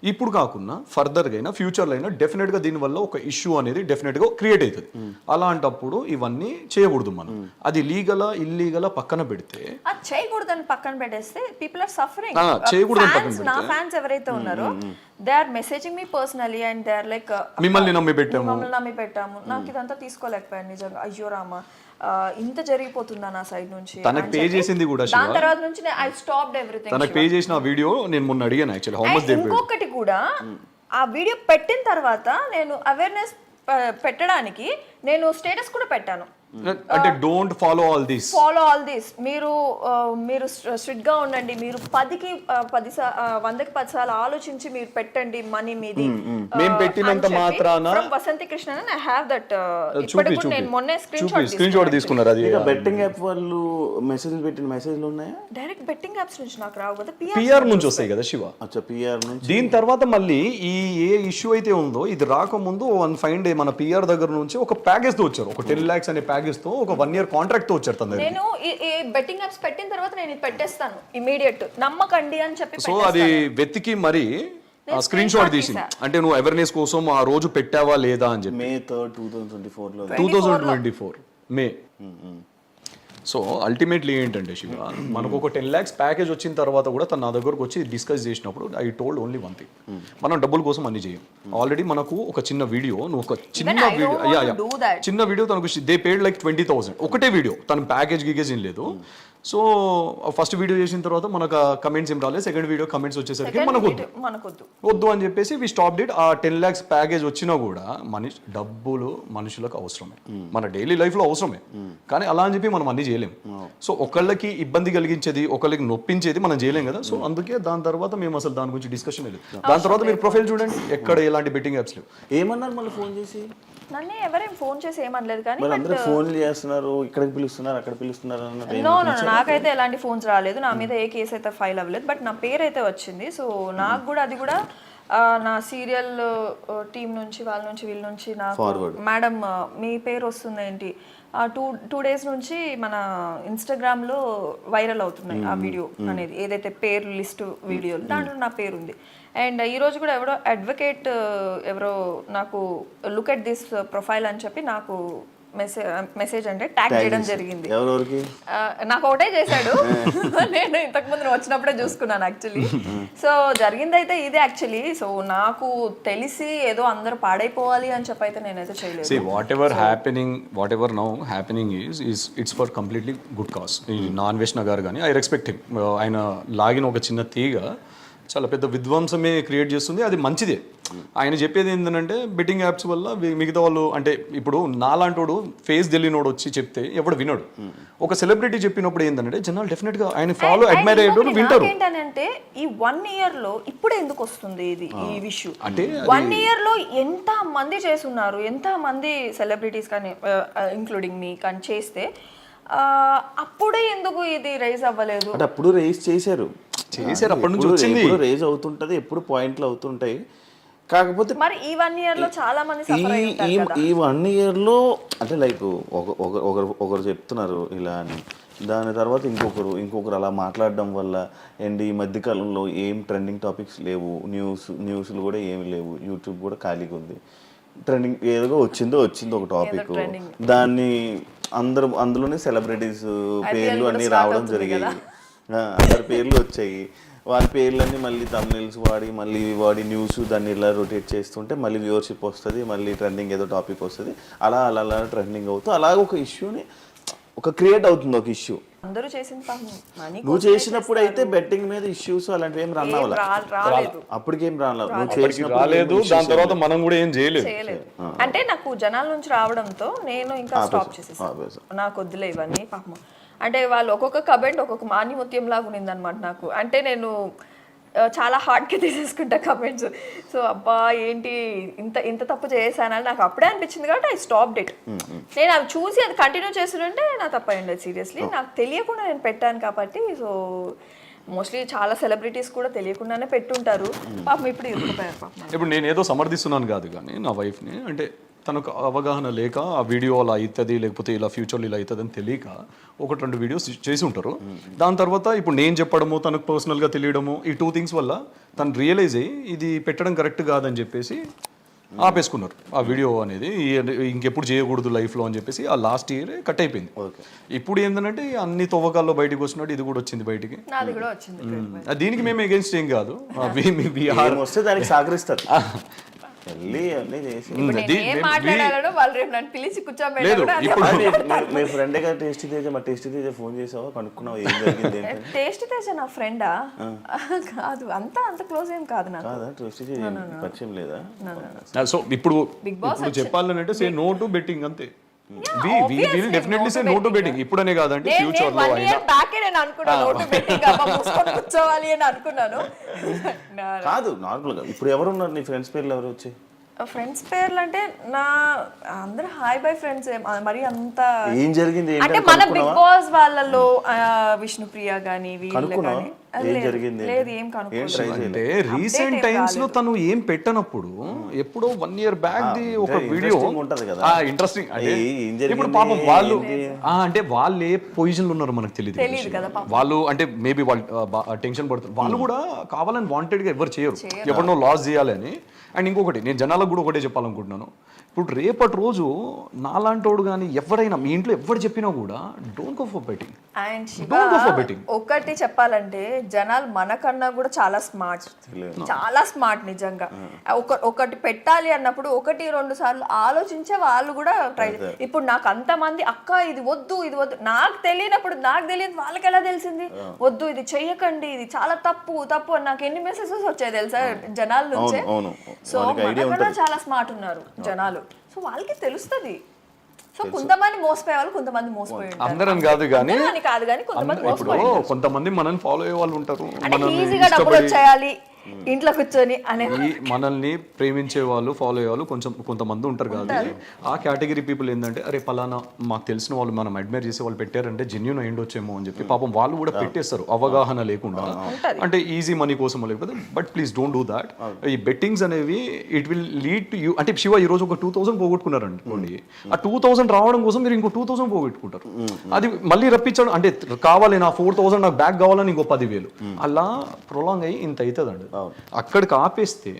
ఇప్పుడు కాకుండా ఫర్దర్గా అయినా ఫ్యూచర్లో అయినా డెఫినెట్గా దీనివల్ల ఒక ఇష్యూ అనేది డెఫినెట్గా క్రియేట్ అవుతుంది. అలాంటప్పుడు ఇవన్నీ చేయకూడదు మనం. అది లీగలా ఇల్లీగలా పక్కన పెడితే చేయకూడదని పక్కన పెట్టేస్తే పీపుల్ ఆర్ సఫరింగ్. చేయకూడదని పక్కన నా ఫ్యాన్స్ ఎవరైతే ఉన్నారో they are messaging me personally and they are like మిమ్మల్ని నమ్మి పెట్టాము నాకు ఇదంతా తీసుకోలేకపోయాను నిజంగా. అయ్యో రామా ఇంత జరిగిపోతుందా నా సైడ్ నుంచి. తనకు పే చేసింది కూడా దాని తర్వాత నుంచి ఐ స్టాప్డ్ ఎవ్రీథింగ్. తనకు పే చేసిన వీడియో నేను మొన్న అడిగాను actually how much they paid. ఇంకొకటి కూడా ఆ వీడియో పెట్టిన తర్వాత నేను అవేర్నెస్ పెట్టడానికి నేను స్టేటస్ కూడా పెట్టాను. అంటే డోంట్ ఫాలో ఆల్ దిస్ మీరు స్ట్రిక్ట్ గా ఉండండి. మీరు 100కి 10 సార్లు ఆలోచించి మీరు పెట్టండి మనీ మీది. మేము పెట్టినంత మాత్రాన Vasanthi Krishna I have that. ఇప్పటికి నేను మొన్నే స్క్రీన్ షాట్ తీసుకున్నారు. అది బెట్టింగ్ యాప్ వాళ్ళు మెసేజ్ పెట్టిన మెసేజ్లు ఉన్నాయా? డైరెక్ట్ బెట్టింగ్ యాప్స్ నుంచి నాకు రావు కదా, పిఆర్ నుంచి వస్తాయి కదా శివ. అచ్చా పిఆర్ నుంచి. దీని తర్వాత మళ్ళీ ఏ ఇష్యూ అయితే ఉందో ఇది రాకముందు 1 fine day మన పిఆర్ దగ్గర నుంచి ఒక ప్యాకేజ్ తో వచ్చారు. ఒక 10 lakhs అనే ప్యాకేజ్ తో ఒక 1 year కాంట్రాక్ట్ తో వచ్చారు తన దగ్గర. నేను ఈ బెట్టింగ్ యాప్స్ పెట్టిన తర్వాత నేను ఇది పెట్టేస్తాను ఇమిడియట్ నమ్మకండి అని చెప్పి. సో అది వెతికి మరి స్క్రీన్ షాట్ తీసింది. అంటే నువ్వు అవేర్నెస్ కోసం ఆ రోజు పెట్టావా లేదా అని చెప్పి. May 3rd, 2024 మే. సో అల్టిమేట్లీ ఏంటంటే శివ మనకు ఒక 10 lakhs ప్యాకేజ్ వచ్చిన తర్వాత కూడా తను నా దగ్గరకు వచ్చి డిస్కస్ చేసినప్పుడు ఐ టోల్డ్ ఓన్లీ 1 thing. మనం డబ్బుల కోసం అన్ని చేయం. ఆల్రెడీ మనకు ఒక చిన్న వీడియో చిన్న వీడియో తనకు దే పేడ్ లైక్ 20,000 ఒకటే వీడియో. తన ప్యాకేజ్ గీకేజ్ ఏం లేదు. సో ఫస్ట్ వీడియో చేసిన తర్వాత మనకు కమెంట్స్ ఏం రాలేదు. సెకండ్ వీడియో కమెంట్స్ వచ్చేసరికి మనకు వద్దు అని చెప్పేసి వి స్టాప్ డిడ్. ఆ 10 lakhs ప్యాకేజ్ వచ్చినా కూడా డబ్బులు మనుషులకు అవసరమే, మన డైలీ లైఫ్ లో అవసరమే. కానీ అలా అని చెప్పి మనం అన్ని చేయలేం. సో ఒకళ్ళకి ఇబ్బంది కలిగించేది ఒకళ్ళకి నొప్పించేది మనం చేయలేం కదా. సో అందుకే దాని తర్వాత మేము అసలు దాని గురించి డిస్కషన్ లేదు. దాని తర్వాత మీరు ప్రొఫైల్ చూడండి ఎక్కడ ఎలాంటి బెట్టింగ్ యాప్స్ లేవు. ఏమన్నారు మళ్ళీ ఫోన్ చేసి? నన్ను ఎవరేం ఫోన్ చేసి ఏమనలేదు కానీ ఫోన్లు చేస్తున్నారు, ఇక్కడికి పిలుస్తున్నారు అక్కడ పిలుస్తున్నారు అన్నట్టు. నో నాకైతే ఎలాంటి ఫోన్స్ రాలేదు. నా మీద ఏ కేసు అయితే ఫైల్ అవ్వలేదు. బట్ నా పేరు అయితే వచ్చింది. సో నాకు కూడా అది కూడా నా సీరియల్ టీం నుంచి వాళ్ళ నుంచి వీళ్ళ నుంచి నాకు మేడం మీ పేరు వస్తుంది ఏంటి 2 days నుంచి మన ఇన్స్టాగ్రామ్లో వైరల్ అవుతున్నాయి ఆ వీడియో అనేది ఏదైతే పేరు లిస్ట్ వీడియోలు దాంట్లో నా పేరు ఉంది. అండ్ ఈరోజు కూడా ఎవరో అడ్వకేట్ ఎవరో నాకు లుక్ ఎట్ దిస్ ప్రొఫైల్ అని చెప్పి నాకు మెసేజ్ అంటే ట్యాగ్ చేయడం జరిగింది. ఎవరెవరికి? నాకు ఒకటే చేశాడు. నేను ఇంతకు ముందు వచ్చినప్పుడే చూసుకున్నాను యాక్చువల్లీ. సో జరిగిందైతే ఇదే యాక్చువల్లీ. సో నాకు తెలిసి ఏదో అందరూ పాడైపోవాలి అని చెప్పి అయితే నేనైతే చేయలేదు. See, whatever now happening is it's for completely good cause. ఈ నాన్-వేష్ణ గారు కానీ ఐ రెస్పెక్ట్ హిమ్. ఆయన లాగిన ఒక చిన్న తీగ చాలా పెద్ద విధ్వంసమే క్రియేట్ చేస్తుంది. అది మంచిదే. ఆయన చెప్పేది ఏంటంటే బెట్టింగ్ యాప్స్ వల్ల మిగతా వాళ్ళు అంటే ఇప్పుడు నాలాంటోడు ఫేస్ తెలియనోడు వచ్చి చెప్తే ఎవడు వినడు. ఒక సెలబ్రిటీ చెప్పినప్పుడు ఏంటంటే జనాలు డెఫినెట్ గా ఆయన ఫాలో అడ్మైర్ అయ్యేటోడు వింటారు. ఏంటంటే ఈ 1 year లో ఇప్పుడే ఎందుకు వస్తుంది ఇది ఈ విషయం? అంటే 1 year లో ఎంత మంది చేస్తున్నారు, ఎంత మంది సెలబ్రిటీస్ కానీ ఇంక్లూడింగ్ మీ కానీ చేస్తే అప్పుడే ఎందుకు ఇది రైజ్ అవ్వలేదు? అంటే అప్పుడు రేస్ చేశారు అప్పటి నుంచి వచ్చింది. రేజ్ అవుతుంటది, ఎప్పుడు పాయింట్లు అవుతుంటాయి. కాకపోతే మరి ఈ 1 year లో చాలా మంది సఫర్ అయ్యి ఉంటారు కదా. ఈ 1 year లో అంటే లైక్ ఒకరు చెప్తున్నారు ఇలా అని, దాని తర్వాత ఇంకొకరు అలా మాట్లాడడం వల్ల అండ్ ఈ మధ్యకాలంలో ఏం ట్రెండింగ్ టాపిక్స్ లేవు, న్యూస్లు కూడా ఏమి లేవు, యూట్యూబ్ కూడా ఖాళీగా ఉంది. ట్రెండింగ్ ఏదో వచ్చిందో ఒక టాపిక్, దాన్ని అందులోనే సెలబ్రిటీస్ పేర్లు అన్నీ రావడం జరిగాయి. అందరి పేర్లు వచ్చాయి. వాళ్ళ పేర్లన్నీ మళ్ళీ తమిళస్ వాడి న్యూస్ దాన్ని ఇలా రొటేట్ చేస్తుంటే మళ్ళీ వ్యూవర్షిప్ వస్తుంది, మళ్ళీ ట్రెండింగ్ ఏదో టాపిక్ వస్తుంది. అలా ట్రెండింగ్ అవుతూ అలాగ ఒక ఇష్యూని ఒక క్రియేట్ అవుతుంది, ఒక ఇష్యూ. అందరూ చేసిన నువ్వు చేసినప్పుడు అయితే బెట్టింగ్ మీద ఇష్యూస్ అలాంటివి ఏం రాలేదు, అప్పటికేం రాలేదు. దాని తర్వాత మనం కూడా ఏం చేయలేదు. అంటే నాకు జనాల నుంచి రావడంతో నేను ఇంకా స్టాప్ చేసేసాను. నాకు వద్దులే ఇవన్నీ పాపం. అంటే వాళ్ళు ఒక్కొక్క కమెంట్ ఒక్కొక్క మాన్యముత్యం లాగా ఉండింది అనమాట నాకు. అంటే నేను చాలా హార్డ్గా తీసేసుకుంటా కమెంట్స్. సో అబ్బా ఏంటి ఇంత తప్పు చేశానని నాకు అప్పుడే అనిపించింది కాబట్టి ఐ స్టాప్డ్ ఇట్. నేను అవి చూసి అది కంటిన్యూ చేస్తుంటే నా తప్పు అయ్యింది సీరియస్లీ. నాకు తెలియకుండా నేను పెట్టాను కాబట్టి. సో మోస్ట్లీ చాలా సెలబ్రిటీస్ కూడా తెలియకుండానే పెట్టుంటారు పాపం. ఇప్పుడు ఇరుక్కుపోయారు పాపం. ఇప్పుడు నేను ఏదో సమర్థిస్తున్నాను కాదు కానీ నా వైఫ్ని, అంటే తనకు అవగాహన లేక ఆ వీడియో అలా అవుతుంది లేకపోతే ఇలా ఫ్యూచర్లో ఇలా అవుతుంది అని తెలియక 1-2 వీడియోస్ చేసి ఉంటారు. దాని తర్వాత ఇప్పుడు నేను చెప్పడము తనకు పర్సనల్గా తెలియడము ఈ 2 things వల్ల తను రియలైజ్ అయ్యి ఇది పెట్టడం కరెక్ట్ కాదని చెప్పేసి ఆపేసుకున్నారు ఆ వీడియో అనేది. ఇంకెప్పుడు చేయకూడదు లైఫ్లో అని చెప్పేసి ఆ లాస్ట్ ఇయర్ కట్ అయిపోయింది. ఇప్పుడు ఏంటంటే అన్ని తవ్వకాల్లో బయటకు వచ్చినట్టు ఇది కూడా వచ్చింది బయటికి. దీనికి మేము ఎగెన్స్ట్ ఏం కాదు, వస్తే దానికి సహకరిస్తారు. మీ ఫ్రెండ్ గా టేస్టీ తేజ, మా టేస్టీ తేజ ఫోన్ చేసావా, కనుక్కున్నావు ఏం జరిగింది? టేస్టీ తేజ నా ఫ్రెండా? కాదు, అంత క్లోజ్ ఏం కాదు నాకు. టేస్టీ తేజ పరిచయం లేదా? సో ఇప్పుడు చెప్పాలంటే సే నో టు బెట్టింగ్ అంతే. We will definitely say no to betting. ఇప్పుడనే కాదంటే ఫ్యూచర్ లో అయినా. నేను అనుకున్నాను no to betting అబ్బా మూసుకొని కూర్చోవాలి అని అనుకున్నాను. కాదు నార్మల్ గా ఇప్పుడు ఎవరు ఉన్నారు నీ ఫ్రెండ్స్ పేర్లు ఎవరు వచ్చి? ఫ్రెండ్స్ పేర్లు అంటే నా అందరూ హాయ్ బై ఫ్రెండ్స్. మరి అంత ఏం జరిగింది అంటే మన బిగ్ బాస్ వాళ్ళలో విష్ణుప్రియ గానీ వీళ్ళు గానీ లేదు ఏం కనుక్కోలేదు. అంటే రీసెంట్ టైమ్స్ లో తను ఏం పెట్టనప్పుడు ఎప్పుడో 1 year బ్యాక్ ది ఒక వీడియో ఇంట్రెస్టింగ్. ఇప్పుడు పాపం వాళ్ళు అంటే వాళ్ళు ఏ పొజిషన్ లో ఉన్నారో మనకు తెలియదు కదా. వాళ్ళు అంటే మేబీ వాళ్ళు టెన్షన్ పడుతున్నారు. వాళ్ళు కూడా కావాలని వాంటెడ్ గా ఎవరు చేయరు, ఎవరినో లాస్ చేయాలి అని. అండ్ ఇంకొకటి నేను జనాలకు కూడా ఒకటే చెప్పాలనుకుంటున్నాను, ఇప్పుడు రేపటి రోజు నాలాంటోడు కానీ ఎవరైనా మీ ఇంట్లో ఎవరు చెప్పినా కూడా డోంట్ గో ఫర్ బెట్టింగ్. ఒకటి చెప్పాలంటే జనాలు మనకన్నా కూడా చాలా స్మార్ట్ నిజంగా. ఒకటి పెట్టాలి అన్నప్పుడు 1-2 సార్లు ఆలోచించే వాళ్ళు కూడా ట్రై. ఇప్పుడు నాకు అంతమంది అక్క ఇది వద్దు నాకు తెలియనప్పుడు నాకు తెలియదు వాళ్ళకి ఎలా తెలిసింది? వద్దు ఇది చెయ్యకండి, ఇది చాలా తప్పు అని నాకు ఎన్ని మెసేజెస్ వచ్చాయి తెలుసా జనాల నుంచే. సో మనకన్నా చాలా స్మార్ట్ ఉన్నారు జనాలు. సో వాళ్ళకి తెలుస్తుంది. సో కొంతమంది మోసపోయే వాళ్ళు కొంతమంది మోసపోయి ఉంటారు. అందరం కాదు కానీ కొంతమంది మనల్ని ఫాలో అయ్యే వాళ్ళు ఉంటారు. ఈజీగా డబ్బులు వచ్చేయాలి ఇంట్లో కూర్చొని అనేది మనల్ని ప్రేమించే వాళ్ళు ఫాలో అయ్యే వాళ్ళు కొంతమంది ఉంటారు కదా. ఆ కేటగిరీ పీపుల్ ఏంటంటే అరే పలానా మాకు తెలిసిన వాళ్ళు మనం అడ్మైర్ చేసే వాళ్ళు పెట్టారంటే జెన్యూన్ అయ్యిండొచ్చేమో అని చెప్పి పాపం వాళ్ళు కూడా పెట్టేస్తారు అవగాహన లేకుండా, అంటే ఈజీ మనీ కోసం లేకపోతే. But please don't do that. ఈ బెట్టింగ్స్ అనేవి it will lead to you. అంటే శివ ఈ రోజు ఒక 2000 పోగొట్టుకున్నారు అనుకోండి, ఆ 2000 రావడం కోసం మీరు ఇంకో 2000 పోగొట్టుకుంటారు. అది మళ్ళీ రప్పించడం అంటే కావాలి నా 4000 నాకు బ్యాక్ కావాలని ఇంకో 10,000 అలా ప్రొలాంగ్ అయ్యి ఇంత అవుతుంది అండి. అక్కడికి ఆపేస్తే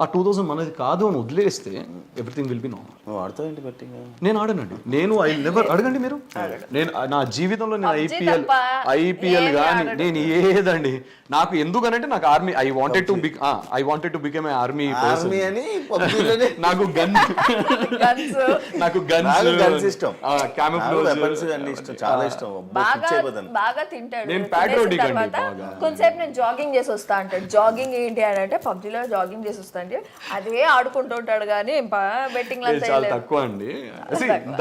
ఆ 2000 మనది కాదు అని వదిలేస్తే ఎవ్రీథింగ్ విల్ బి నార్మల్. నువ్వు ఆడుతావు ఏంటి బెట్టింగ్? నేను ఆడనండి. నేను ఐ నెవర్ అడగండి మీరు. నేను నా జీవితంలో నేను ఐపీఎల్ కానీ నేను ఏదండి నాకు ఎందుకనంటే నాకు army I wanted to become a army army అని పబ్జీలోనే నాకు గన్స్ ఇష్టం, క్యామోఫ్లేజ్ అన్ని ఇష్టం, చాలా ఇష్టం. బాగా తింటాడు. నేను patriotic అండి బాగా. కొంతసేపు నేను జాగింగ్ చేసి వస్తా అంటాడు. జాగింగ్ ఏంటి అని అంటే పబ్జీలో జాగింగ్ చేసి వస్తా అంటే అదే ఆడుకుంటూ ఉంటాడు కానీ బెట్టింగ్ చాలా తక్కువ అండి.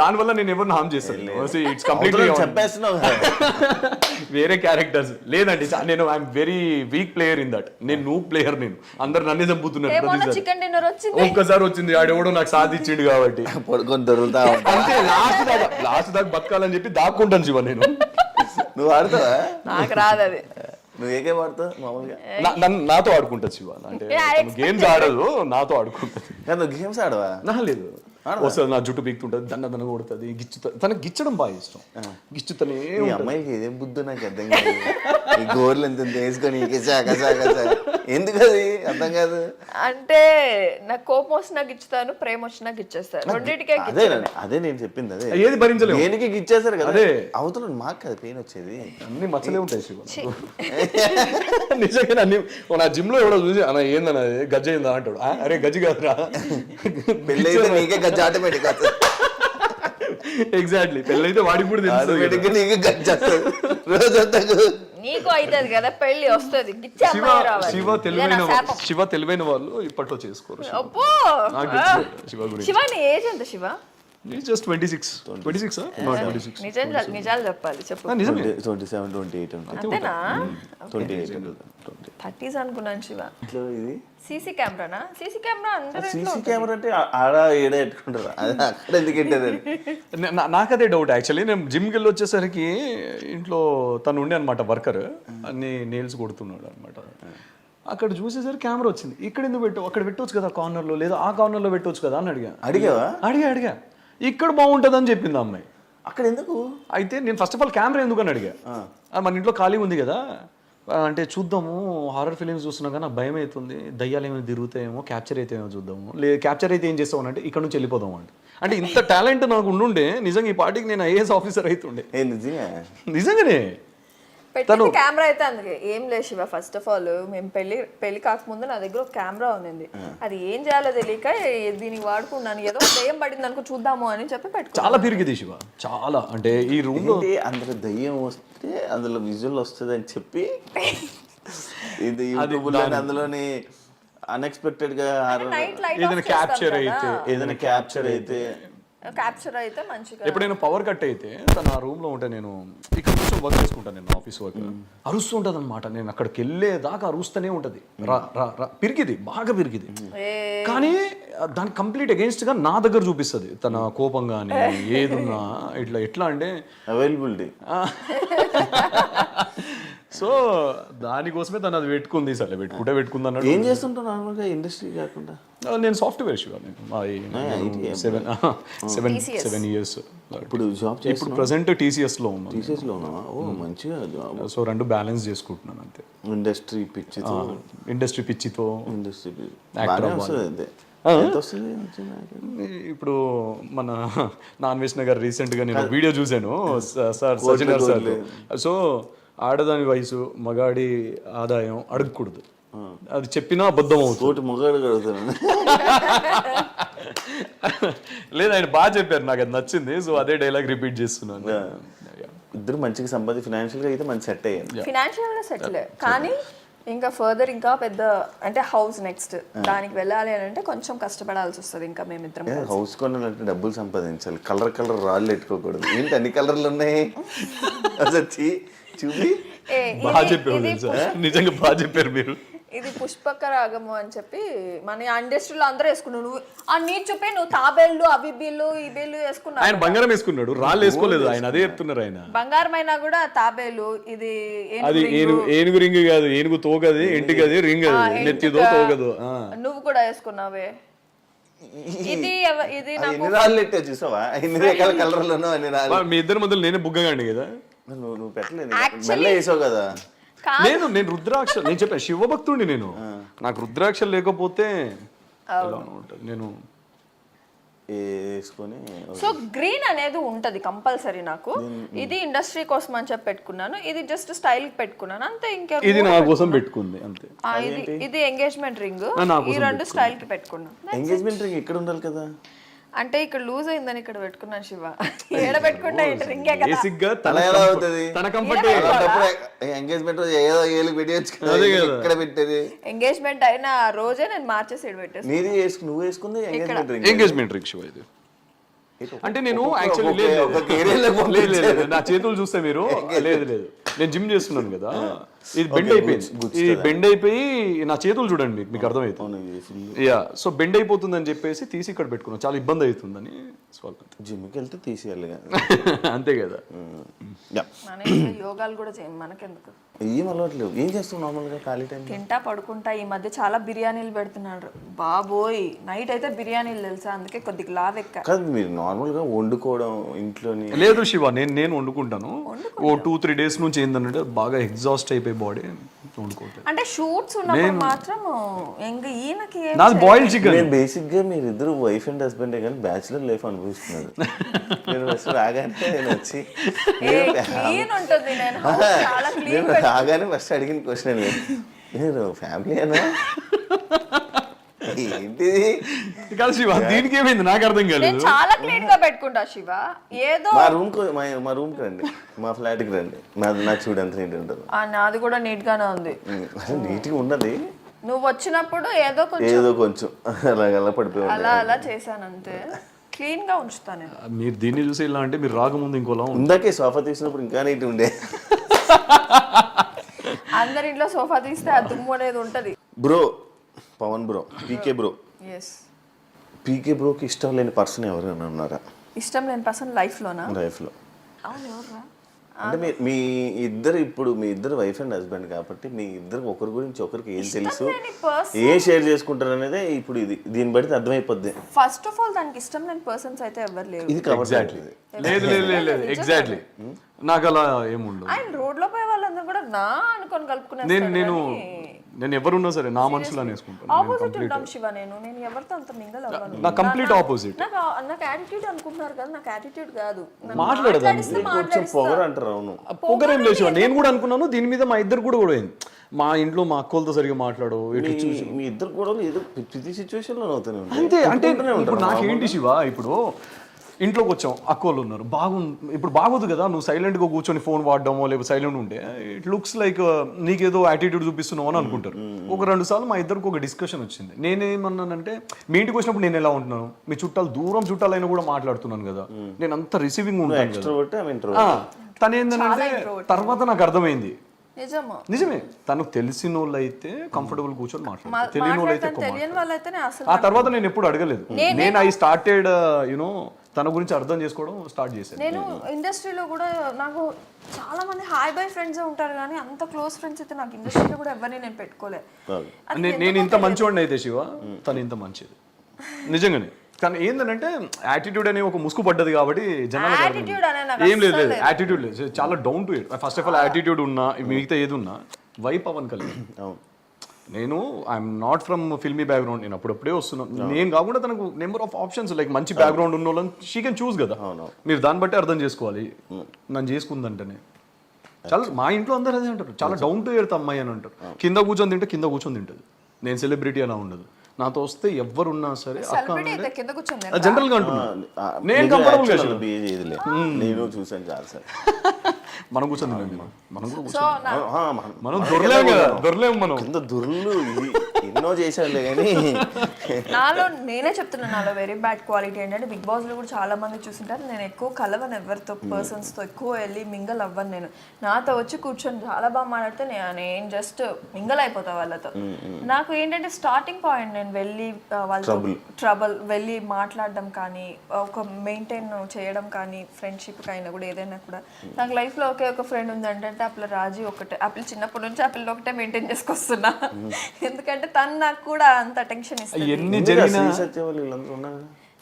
దాని వల్ల నేను ఎవరిని హామ్ చేస్తాను. ఇట్స్ కంప్లీట్లీ చెప్పేస్తున్నావు. వేరే క్యారెక్టర్స్ లేదండి. నేను I'm very weak player in that. నేను నూ ప్లేయర్. నేను అందరు నన్నే చంపుతున్నారు. చికెన్ డిన్నర్ వచ్చింది ఒక్కసారి వచ్చింది ఆడెవడో నాకు సాధించిండు కాబట్టి పడుకొని దొరుకుతా అంతే. లాస్ట్ దాకా బతకాలని చెప్పి దాక్కుంటాను శివ నేను. నువ్వు ఆడతావా? నాకు రాదు అది. నువ్వు ఏకే ఆడతావు మామూలుగా? నాతో ఆడుకుంటది శివ. అంటే గేమ్స్ ఆడదు, నాతో ఆడుకుంటది. నువ్వు గేమ్స్ ఆడవా? లేదు వస్తుంది. నా జుట్టు పీక్తుంటది, దన్న కొడుతుంది, తనకి గిచ్చడం బాగా ఇష్టం. గిచ్చుతనే ఈ అమ్మాయికి ఏదేం బుద్ధి నాకు అర్థం కాదు. ఈ గోర్లు ఎంత వేసుకొని ఎందుకు అది అర్థం కాదు. అంటే నాకు కోపం వచ్చినా గిచ్చుతాను, ప్రేమ వచ్చినా గిచ్చేస్తాను. రెండింటికే అదే నేను చెప్పింది. అదే ఏది భరించలేదు. దేనికి గిచ్చేస్తారు కదా. అదే అవతల మాకు కదా పెయిన్ వచ్చేది. అన్ని మచ్చలే ఉంటాయి శివ. నిజంగా అన్ని నా జిమ్ లో ఎవడో చూసి అన్న ఏందన్న గజ్జ అయిందా అంటాడు. అరే గజ్జి కాదురా, పెళ్ళైతే నీకే గజ్జ ఆటోమేటిక్ ఎగ్జాక్ట్లీ. పెళ్ళైతే వాడికి కూడా తెలుసు నీకే గజ్జ రోజంతా. నీకు అవుతుంది కదా పెళ్లి వస్తుంది. శివ తెలివైన వాళ్ళు ఇప్పట్లో చేసుకోరు. శివ గురించి శివ నీ ఏజ్ ఎంత శివ? జస్ట్ 26. నిజాలు చెప్పాలి చెప్పు. 27, 28 అంతేనా? 28 30s అనుకున్నాను శివ. ఇది సీసీ కెమెరానా? సీసీ కెమెరా అందరూ సీసీ కెమెరా అంటే ఆడ ఏడ పెట్టుకుంటారు, అక్కడ ఎందుకు పెట్టారు? నాకు అదే డౌట్ యాక్చువల్లీ. నేను జిమ్కి వెళ్ళి వచ్చేసరికి ఇంట్లో తను ఉండే అనమాట వర్కర్, అన్ని నేల్స్ కొడుతున్నాడు అనమాట. అక్కడ చూసేసరికి కెమెరా వచ్చింది. ఇక్కడ ఎందుకు పెట్టావు? అక్కడ పెట్టవచ్చు కదా కార్నర్లో, లేదా ఆ కార్నర్లో పెట్టవచ్చు కదా అని అడిగావా? అడిగా ఇక్కడ బాగుంటుంది అని చెప్పింది అమ్మాయి. అక్కడ ఎందుకు? అయితే నేను ఫస్ట్ ఆఫ్ ఆల్ కెమెరా ఎందుకు అని అడిగా. మన ఇంట్లో ఖాళీ ఉంది కదా, అంటే చూద్దాము, హారర్ ఫిలిమ్స్ చూస్తున్నాం కానీ నాకు భయం అవుతుంది, దయ్యాలు ఏమైనా తిరుగుతాయేమో, క్యాప్చర్ అయితే ఏమో చూద్దాము. లేదు క్యాప్చర్ అయితే ఏం చేస్తావు అంటే ఇక్కడ నుంచి వెళ్ళిపోదాం అంటే ఇంత టాలెంట్ నాకు ఉండుండే నిజంగా ఈ పార్టీకి నేను ఐఏఎస్ ఆఫీసర్ అవుతుండే. నిజంగానే పెట్టింది కెమెరా అయితే. అందుకే ఏం లేదు శివ. ఫస్ట్ ఆఫ్ ఆల్ మేము పెళ్లి కాకముందు నా దగ్గర ఒక కెమెరా ఉంది. అది ఏం చేయాలో తెలియక దీనికి వాడుకున్నాను. ఏదో దయ్యం పడింది అనుకో చూద్దాము అని చెప్పి పెట్టుకున్నాను. చాలా పెరిగింది శివ, చాలా. అంటే ఈ రూమ్ లో అందులో దయ్యం వస్తే అందులో విజువల్ వస్తుంది అని చెప్పి ఇది అందులోని అన్ఎక్స్పెక్టెడ్ గా ఏదైనా క్యాప్చర్ అయితే మంచిగా. ఎప్పుడైనా పవర్ కట్ అయితే తను ఆ రూమ్ లో ఉంటే నేను ఇక్కడ కొంచెం వర్క్ చేసుకుంటాను. నేను ఆఫీస్ వర్క్ అరుస్తూ ఉంటుంది అనమాట. నేను అక్కడికి వెళ్ళేదాకా అరుస్తూనే ఉంటది. పిరికిది, బాగా పిరికిది. కానీ దానికి కంప్లీట్ అగేన్స్ట్ గా నా దగ్గర చూపిస్తుంది తన కోపం కానీ ఏదున్నా. ఎట్లా అంటే అవైలబిలిటీ. సో దానికోసమే తను అది పెట్టుకుంది. సరే పెట్టుకుంది అన్నాడు. ఏం చేస్తుంటావు నార్మల్గా ఇండస్ట్రీ కాకుండా? నేను సాఫ్ట్వేర్ శివ. నేను 7 years. ఇప్పుడు జాబ్ ఇప్పుడు ప్రెసెంట్ TCS లో ఉన్నాను. TCS లో ఉన్నావా? ఓ మంచిగా జాబ్. సో రెండు బ్యాలెన్స్ చేసుకుంటున్నాను అంతే. ఇండస్ట్రీ పిచ్చితో ఇప్పుడు మన నాన్వేష్ నగర్ రీసెంట్ గా నేను వీడియో చూసాను సార్ సజ్జనర్ సార్. సో ఆడదాని వయసు, మగాడి ఆదాయం అడగకూడదు, అది చెప్పినా అబద్ధం అవుతుంది. మగాడు అడుగుతాను. లేదు ఆయన బాగా చెప్పారు, నాకు అది నచ్చింది. సో అదే డైలాగ్ రిపీట్ చేస్తున్నాను. ఇద్దరు మంచిగా సంపాది ఫినాన్షియల్ గా అయితే మంచి సెట్ అయ్యారు. ఫినాన్షియల్ గా సెటిల్. కానీ ఇంకా ఫర్దర్ ఇంకా పెద్ద అంటే హౌస్ నెక్స్ట్ దానికి వెళ్ళాలి అని అంటే కొంచెం కష్టపడాల్సి వస్తుంది. ఇంకా మేమిద్దరం హౌస్ కొనాలంటే డబ్బులు సంపాదించాలి. కలర్ రాళ్ళు పెట్టుకోకూడదు. ఏంటి అన్ని కలర్లు ఉన్నాయి చూపి. బాగా చెప్పారు, నిజంగా బాగా చెప్పారు మీరు. ఇది పుష్పక రాగము అని చెప్పి మన ఇండస్ట్రీలో అందరూ వేసుకున్నాడు. నువ్వు ఆ నీ చూపే నువ్వు తాబేళ్ళు అవి బిల్లు ఈ బిల్లు వేసుకున్నావు. ఆయన బంగారం వేసుకున్నాడు, రాళ్ళు వేసుకోలేదు. ఆయన అదే చెప్తున్నారు. ఆయన బంగారం అయినా కూడా తాబేలు. ఇది అది ఏనుగు రింగ్ కాదు, ఏనుగు తోగది, ఇంటికి అది రింగ్, నెత్తిదో తోగదు. నువ్వు కూడా వేసుకున్నావే. ఇది ఎన్ని రాళ్ళు పెట్టావు చూసావా? ఎన్ని రకాల కలర్లు అన్ని రాళ్ళు. మీ ఇద్దరి మధ్యలో నేనే బుగ్గగాండి కదా. నువ్వు పెట్టలేదు, మెల్ల వేసావు కదా. నేను రుద్రాక్ష, నేను చెప్పాను శివభక్తుడిని. నేను నాకు రుద్రాక్షలు లేకపోతే ఎలా ఉంటుంది నేను వేసుకొని సో గ్రీన్ అనేది ఉంటది కంపల్సరీ నాకు. ఇది ఇండస్ట్రీ కోసం అని చెప్పి పెట్టుకున్నాను, ఇది జస్ట్ స్టైల్ కి పెట్టుకున్నాను అంతే. ఇంకా ఇది నా కోసం పెట్టుకుంది అంతే. ఇది ఎంగేజ్మెంట్ రింగ్, ఈ రెండు స్టైల్ కి పెట్టుకున్నాను. ఎంగేజ్మెంట్ రింగ్ ఇక్కడ ఉండాలి కదా. అంటే ఇక్కడ లూజ్ అయిందని ఇక్కడ పెట్టుకున్నాను శివ. ఏడ పెట్టుకుంటా రింగే కదా. బేసిక్ గా అలా ఎలా అవుతుంది? తన కంఫర్ట్ ఎంగేజ్మెంట్ ఏదో ఏళ్ళు పెట్టేయచ్చు కదా, ఇక్కడ పెట్టేది. ఎంగేజ్మెంట్ అయిన రోజే నేను మార్చేసి ఇక్కడ పెట్టేసి. నీది నువ్వు వేసుకుంది engagement ring. Engagement ring Shiva ఇది. అంటే నేను యాక్చువల్లీ నా చేతులు చూస్తే మీరు లేదు నేను జిమ్ చేస్తున్నాను కదా, ఇది బెండ్ అయిపోయింది. ఇది బెండ్ అయిపోయి నా చేతులు చూడండి మీకు అర్థమవుతుంది. యా, సో బెండ్ అయిపోతుంది అని చెప్పేసి తీసి ఇక్కడ పెట్టుకున్నాను, చాలా ఇబ్బంది అవుతుందని. జిమ్కి వెళ్తే తీసేయాలి అంతే కదా. యోగాలు కూడా చేయండి, మనకెందుకు. ఏం అలవాట్లేవు. ఏం చేస్తావు నార్మల్గా ఖాళీ టైం? తింటా పడుకుంటా. ఈ మధ్య చాలా బిర్యానీలు పెడుతున్నాడు బాబోయ్. నైట్ అయితే బిర్యానీలు తెలుసా, అందుకే కొద్దిగా లావెక్క. కాదు మీరు నార్మల్గా వండుకోవడం ఇంట్లోని? లేదు శివ, నేను వండుకుంటాను. ఓ 2-3 డేస్ నుంచి ఏంటంటే బాగా ఎగ్జాస్ట్ అయిపోయి బాడీ వండుకోవట్లేదు. అంటే షూట్స్ ఉన్నప్పుడు మాత్రం ఇంకా ఈయనకి నాది బాయిల్డ్ చికెన్. నేను బేసిక్గా మీరిద్దరు వైఫ్ అండ్ హస్బెండే కానీ బ్యాచులర్ లైఫ్ అనుభవిస్తున్నారు. నేను ఫస్ట్ రాగానే నేను వచ్చి క్లీన్ ఉంటుంది, నేను చాలా క్లీన్. రాగానే ఫస్ట్ అడిగిన క్వశ్చన్ నేను ఫ్యామిలీ అనా ఏంటిది కాదు శివ, దీనికి ఏమైంది నాకు అర్థం కాలేదు. నేను చాలా క్లీన్ గా పెట్టుకుంటా శివ. ఏదో మా రూమ్ కి రండి, మా ఫ్లాట్ కి రండి, నా చూడు ఎంత నీట్ ఉంటుంది. నాది కూడా నీట్ గానే ఉంది. నీట్ గా ఉన్నది. నువ్వు వచ్చినప్పుడు ఏదో కొంచెం అలా పడిపోయి అలా చేశాను అంతే. క్లీన్ గా ఉంచుతాను నేను. మీరు దీన్ని చూసి ఇలా అంటే మీరు రాకముందు ఇంకోలా ఇందాకే సోఫా తీసినప్పుడు ఇంకా నీట్ ఉండే. అందరి ఇంట్లో సోఫా తీస్తే ఆ దుమ్ము అనేది ఉంటది. బ్రో పవన్ బ్రో, పీకే బ్రో. పీకే బ్రోకి ఇష్టం లేని పర్సన్ ఎవరైనా ఉన్నారా? ఇష్టం లేని పర్సన్ లైఫ్ లో అవును ఎవర్రా? అంటే మీ ఇద్దరు వైఫ్ అండ్ హస్బెండ్ కాబట్టి మీ ఇద్దరు ఒకరి గురించి ఒకరికి ఏం తెలుసు, ఏం షేర్ చేసుకుంటారు అనేది ఇప్పుడు దీన్ని బట్టి అర్థమైపోద్ది. ఫస్ట్ ఆఫ్ ఆల్ దానికి ఇష్టం లేని పర్సన్స్ అయితే ఎవరు లేరు. ఇది కవర్ లేదు ఎగ్జాక్ట్లీ నాకు అలా ఏముండదు. ఆయన రోడ్ లో పోయే వాళ్ళందరూ కూడా నా అనుకొని కలుపుకునే నేను ఎవరున్నా సరే నా మనసులో వేసుకుంటాను. ఆపోజిట్ ఉంటాం శివ. నేను ఎవరితో అంత మింగల్ అవ్వను. నా కంప్లీట్ ఆపోజిట్. నాకు యాటిట్యూడ్ అనుకుంటున్నారు కదా, నాకు యాటిట్యూడ్ కాదు. మాట్లాడదాం కొంచెం పొగరు అంటారు. అవును పొగరేం లేదు, నేను కూడా అనుకున్నాను. దీని మీద మా ఇద్దరు కూడా అయింది. మా ఇంట్లో మా అక్కలతో సరిగా మాట్లాడు. మీ ఇద్దరు కూడా ఏదో ప్రతి సిచ్యువేషన్ లో అవుతానే అంతే. అంటే ఇప్పుడు నాకేంటి శివ, ఇప్పుడు ఇంట్లోకి వచ్చాం, అక్కోళ్ళు ఉన్నారు, ఇప్పుడు బాగోదు కదా నువ్వు సైలెంట్గా కూర్చొని ఫోన్ వాడడమో లేకపోతే సైలెంట్ ఉంటే ఇట్ లుక్స్ లైక్ నీకేదో యాటిట్యూడ్ చూపిస్తున్నావు అని అనుకుంటారు. 1-2 సార్లు మా ఇద్దరికి ఒక డిస్కషన్ వచ్చింది. నేనేమన్నానంటే మీ ఇంటికి వచ్చినప్పుడు నేను ఎలా ఉంటున్నాను, మీ చుట్టాలు దూరం చుట్టాలైనా కూడా మాట్లాడుతున్నాను కదా, నేను అంత రిసీవింగ్ ఉంటాను. తను ఏంటంటే తర్వాత నాకు అర్థమైంది నిజమే, తనకు తెలిసిన వాళ్ళు అయితే కంఫర్టబుల్ కూర్చొని మాట్లాడతారు, తెలియని వాళ్ళు అయితే ఆ తర్వాత నేను ఎప్పుడు అడగలేదు. నేను ఐ స్టార్టెడ్ యునో తన గురించి అర్థం చేసుకోవడం స్టార్ట్ చేశాను. నేను ఇండస్ట్రీలో కూడా నాకు చాలా మంది హాయ్ బై ఫ్రెండ్స్ ఉంటారు కానీ అంత క్లోజ్ ఫ్రెండ్స్ అయితే నాకు ఇండస్ట్రీలో కూడా ఎవరిని నేను పెట్టుకోలేదు. నేను ఇంత మంచివాడిని అయితే శివ, తను ఇంత మంచిది నిజంగానే. కానీ ఏంటంటే యాటిట్యూడ్ అనే ఒక ముసుగు పడ్డది కాబట్టి జనాలు ఏం లేదు యాటిట్యూడ్ లేదు, చాలా down to it. First of all attitude ఉన్నా మిగతా ఏది ఉన్నా వై పవన్ కళ్యాణ్. నేను I'm not from filmy background, నేను అప్పుడప్పుడే వస్తున్నాను. నేను కాకుండా తనకు నెంబర్ ఆఫ్ ఆప్షన్స్ లైక్ మంచి బ్యాక్గ్రౌండ్ ఉన్న వాళ్ళని షీ కెన్ చూస్ కదా. మీరు దాన్ని బట్టి అర్థం చేసుకోవాలి. నన్ను చేసుకుందంటేనే చాలా మా ఇంట్లో అందరూ అదే అంటారు, చాలా డౌన్ టు ఎర్త్ అమ్మాయి అని అంటారు. కింద కూర్చొని తింటుంది. నేను సెలబ్రిటీ అలా ఉండదు. నాతో వస్తే ఎవరున్నా సరే జనరల్ గా అంటున్నా, నేను కంఫర్టబుల్ గా నేను చూసాను చాలా సార్. మనం కూర్చొని మనం దొరలేము కదా, దొరలేము మనం. దొరలు ఎన్నో చేశారులే కానీ నేనే చెప్తున్నాను నాలో వెరీ బ్యాడ్ క్వాలిటీ ఏంటంటే బిగ్ బాస్ లో కూడా చాలా మంది చూసింటారు, నేను ఎక్కువ కలవను ఎవరితో, పర్సన్స్ తో ఎక్కువ వెళ్ళి మింగల్ అవ్వను. నేను నాతో వచ్చి కూర్చొని చాలా బాగా మాట్లాడితే నేను జస్ట్ మింగల్ అయిపోతా వాళ్ళతో. నాకు ఏంటంటే స్టార్టింగ్ పాయింట్ నేను వెళ్ళి వాళ్ళతో ట్రబుల్ వెళ్ళి మాట్లాడడం కానీ ఒక మెయింటైన్ చేయడం కానీ ఫ్రెండ్షిప్ అయినా కూడా ఏదైనా కూడా. నాకు లైఫ్ లో ఒకే ఒక ఫ్రెండ్ ఉందంటే ఆ పిల్ల రాజీ ఒకటే. ఆ పిల్ల చిన్నప్పటి నుంచి ఆ పిల్ల ఒకటే మెయింటైన్ చేసుకొస్తున్నా, ఎందుకంటే తను నాకు కూడా అంత అటెన్షన్ ఇస్తుంది.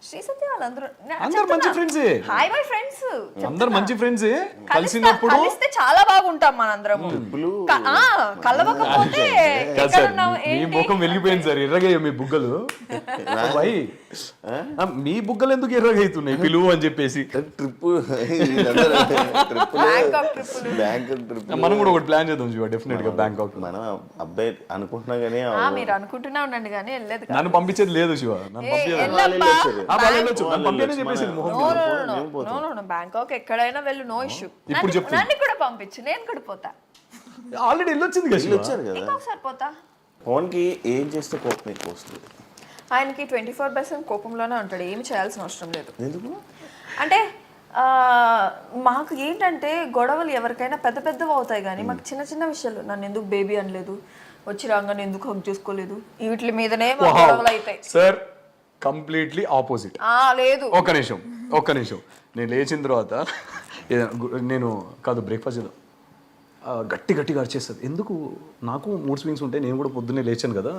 శ్రీ సత్య వాళ్ళందరూ అందరు మంచి ఫ్రెండ్సే. Hi bye friends. అందరు మంచి ఫ్రెండ్సే. కలిసినప్పుడు కలిస్తే చాలా బాగుంటాం మనందరము. కలవకపోతే కాదు సార్, మీ ముఖం వెలిగిపోయింది సార్, ఎర్రగయ్య మీ బుగ్గలు. భయ్ మీ బుగ్గలు ఎందుకు ఎర్రగా అవుతున్నాయి పిలువు అని చెప్పేసి. ట్రిప్ బ్యాంకాక్ ట్రిప్ మనం కూడా ఒకటి ప్లాన్ చేద్దాం శివ, డెఫినెట్ గా బ్యాంకాక్. మనం అబ్బాయి అనుకుంటున్నా కానీ మీరు అనుకుంటున్నా ఉండండి కానీ వెళ్ళలేదు కదా. నన్ను పంపించేది లేదు శివ, నన్ను బ్యాంకాక్ ఎక్కడైనా వెళ్ళు, నో ఇష్యూ. ఇప్పుడు చెప్పు. నన్ను కూడా పంపించు, నేను కూడా పోతా. ఆల్రెడీ వెళ్ళొచ్చింది కదా శివ. వచ్చారు కదా. ఇంకొకసారి పోతా. పవన్ కి ఏం చేస్తే కోపం ఎక్కువ వస్తుంది? ఆయనకి 24/7 కోపంలోనే ఉంటాడు, ఏమి చేయాల్సిన అవసరం లేదు. ఎందుకు అంటే మాకు ఏంటంటే గొడవలు ఎవరికైనా పెద్ద పెద్దవి అవుతాయి కానీ మాకు చిన్న చిన్న విషయాలు, నన్ను ఎందుకు బేబీ అనలేదు, వచ్చి రాగానే ఎందుకు హక్ చేసుకోలేదు, వీటి మీదనే మా గొడవలు అవుతాయి సార్. Completely opposite. లేదు ఒక్క నిమిషం నేను లేచిన తర్వాత నేను కాదు బ్రేక్ఫాస్ట్ చేద్దాం, గట్టిగా అరిచేస్తుంది. ఎందుకు? నాకు మూడ్ స్వింగ్స్ ఉంటాయి, నేను కూడా పొద్దున్నే లేచాను కదా,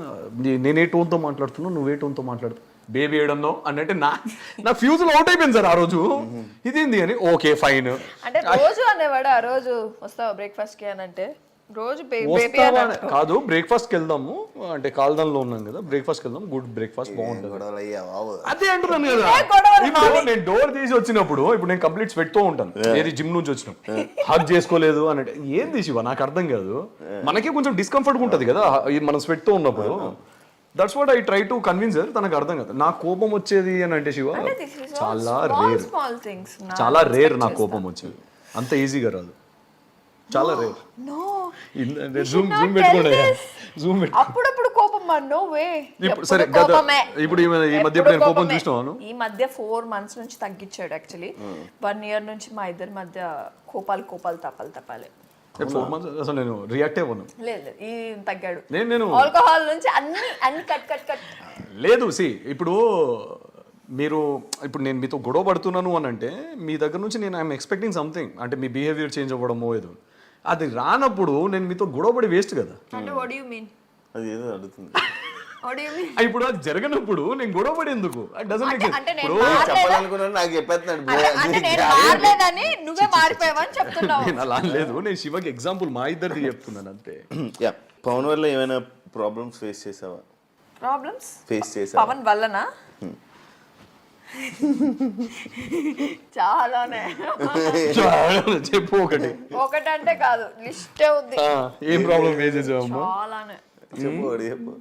నేనే టోన్తో మాట్లాడుతున్నావు, నువ్వే టోన్తో మాట్లాడుతావు, బేబీ ఏడన్నో అన్నట్టు నా ఫ్యూజులు అవుట్ అయిపోయింది సార్ ఆ రోజు. ఇదేంది అని ఓకే ఫైన్ అంటే రోజు అనేవాడు. ఆ రోజు వస్తావా బ్రేక్ఫాస్ట్ కి అని అంటే రోజు కాదు, బ్రేక్ఫాస్ట్కి వెళ్దాము అంటే కాల్దాన్లో ఉన్నాం కదా, బ్రేక్ఫాస్ట్కి వెళ్దాం, గుడ్ బ్రేక్ఫాస్ట్ బాగుంటుంది అదే అంటున్నాను కదా. ఇప్పుడు నేను డోర్ తీసి వచ్చినప్పుడు ఇప్పుడు నేను కంప్లీట్ స్వెట్ తో ఉంటాను, ఏది జిమ్ నుంచి వచ్చిన హగ్ చేసుకోలేదు అన్నట్టు. ఏంది శివ నాకు అర్థం కాదు, మనకి కొంచెం డిస్కంఫర్ట్ ఉంటుంది కదా మనం స్వెట్ తో ఉన్నప్పుడు. That's what I try to convince. తనకు అర్థం కాదు. నా కోపం వచ్చేది అని అంటే శివ చాలా రేర్ నా కోపం వచ్చేది, అంత ఈజీగా రాదు, చాలా రేర్. అప్పుడప్పుడు కోపం నో వే. సరే ఇప్పుడు ఈ మధ్య నేను కోపం చూసినాను. ఈ మధ్య 4 months నుంచి తగ్గించాడు. యాక్చువల్లీ 1 year నుంచి మా ఇద్దరి మధ్య కోపాలు తప్పాలి. 4 months అసలు నేను రియాక్ట్ అవ్వను. లేదు ఈ తగ్గాడు. నేను ఆల్కహాల్ నుంచి అన్ని కట్ లేదు. ఇప్పుడు నేను మీతో గొడవ పడుతున్నాను అని అంటే మీ దగ్గర నుంచి నేను ఐఎమ్ ఎక్స్పెక్టింగ్ సంథింగ్, అంటే మీ బిహేవియర్ చేంజ్ అవ్వడమో ఏదో. అది రానప్పుడు నేను మీతో గొడవపడి వేస్ట్ కదా. అంటే వాట్ డు యు మీన్? అది ఏదో అడుగుతుంది. What do you mean? ఇప్పుడు అది జరగనప్పుడు నేను గొడవపడి ఎందుకు? అంటే నేను చెప్పాలనుకున్నాను, నాకు చెప్పేస్తున్నాడు. అంటే నేను మారలేదని నువ్వే మారిపోయావని చెప్తున్నావు. నేను అలా లేదు, నేను శివకి ఎగ్జాంపుల్ మా ఇద్దరిది చెప్తున్నాను అంతే. పవన్ వల్ల ఏమైనా ప్రాబ్లమ్స్ ఫేస్ చేసావా? ప్రాబ్లమ్స్ ఫేస్ చేసావా పవన్ వల్లనా? చాలానే. చెప్పు ఒకటంటే కాదు, లిస్టే ఉంది. ఏం ప్రాబ్లం ఫేస్ చేసావమ్మా? చాలానే. చెప్పు.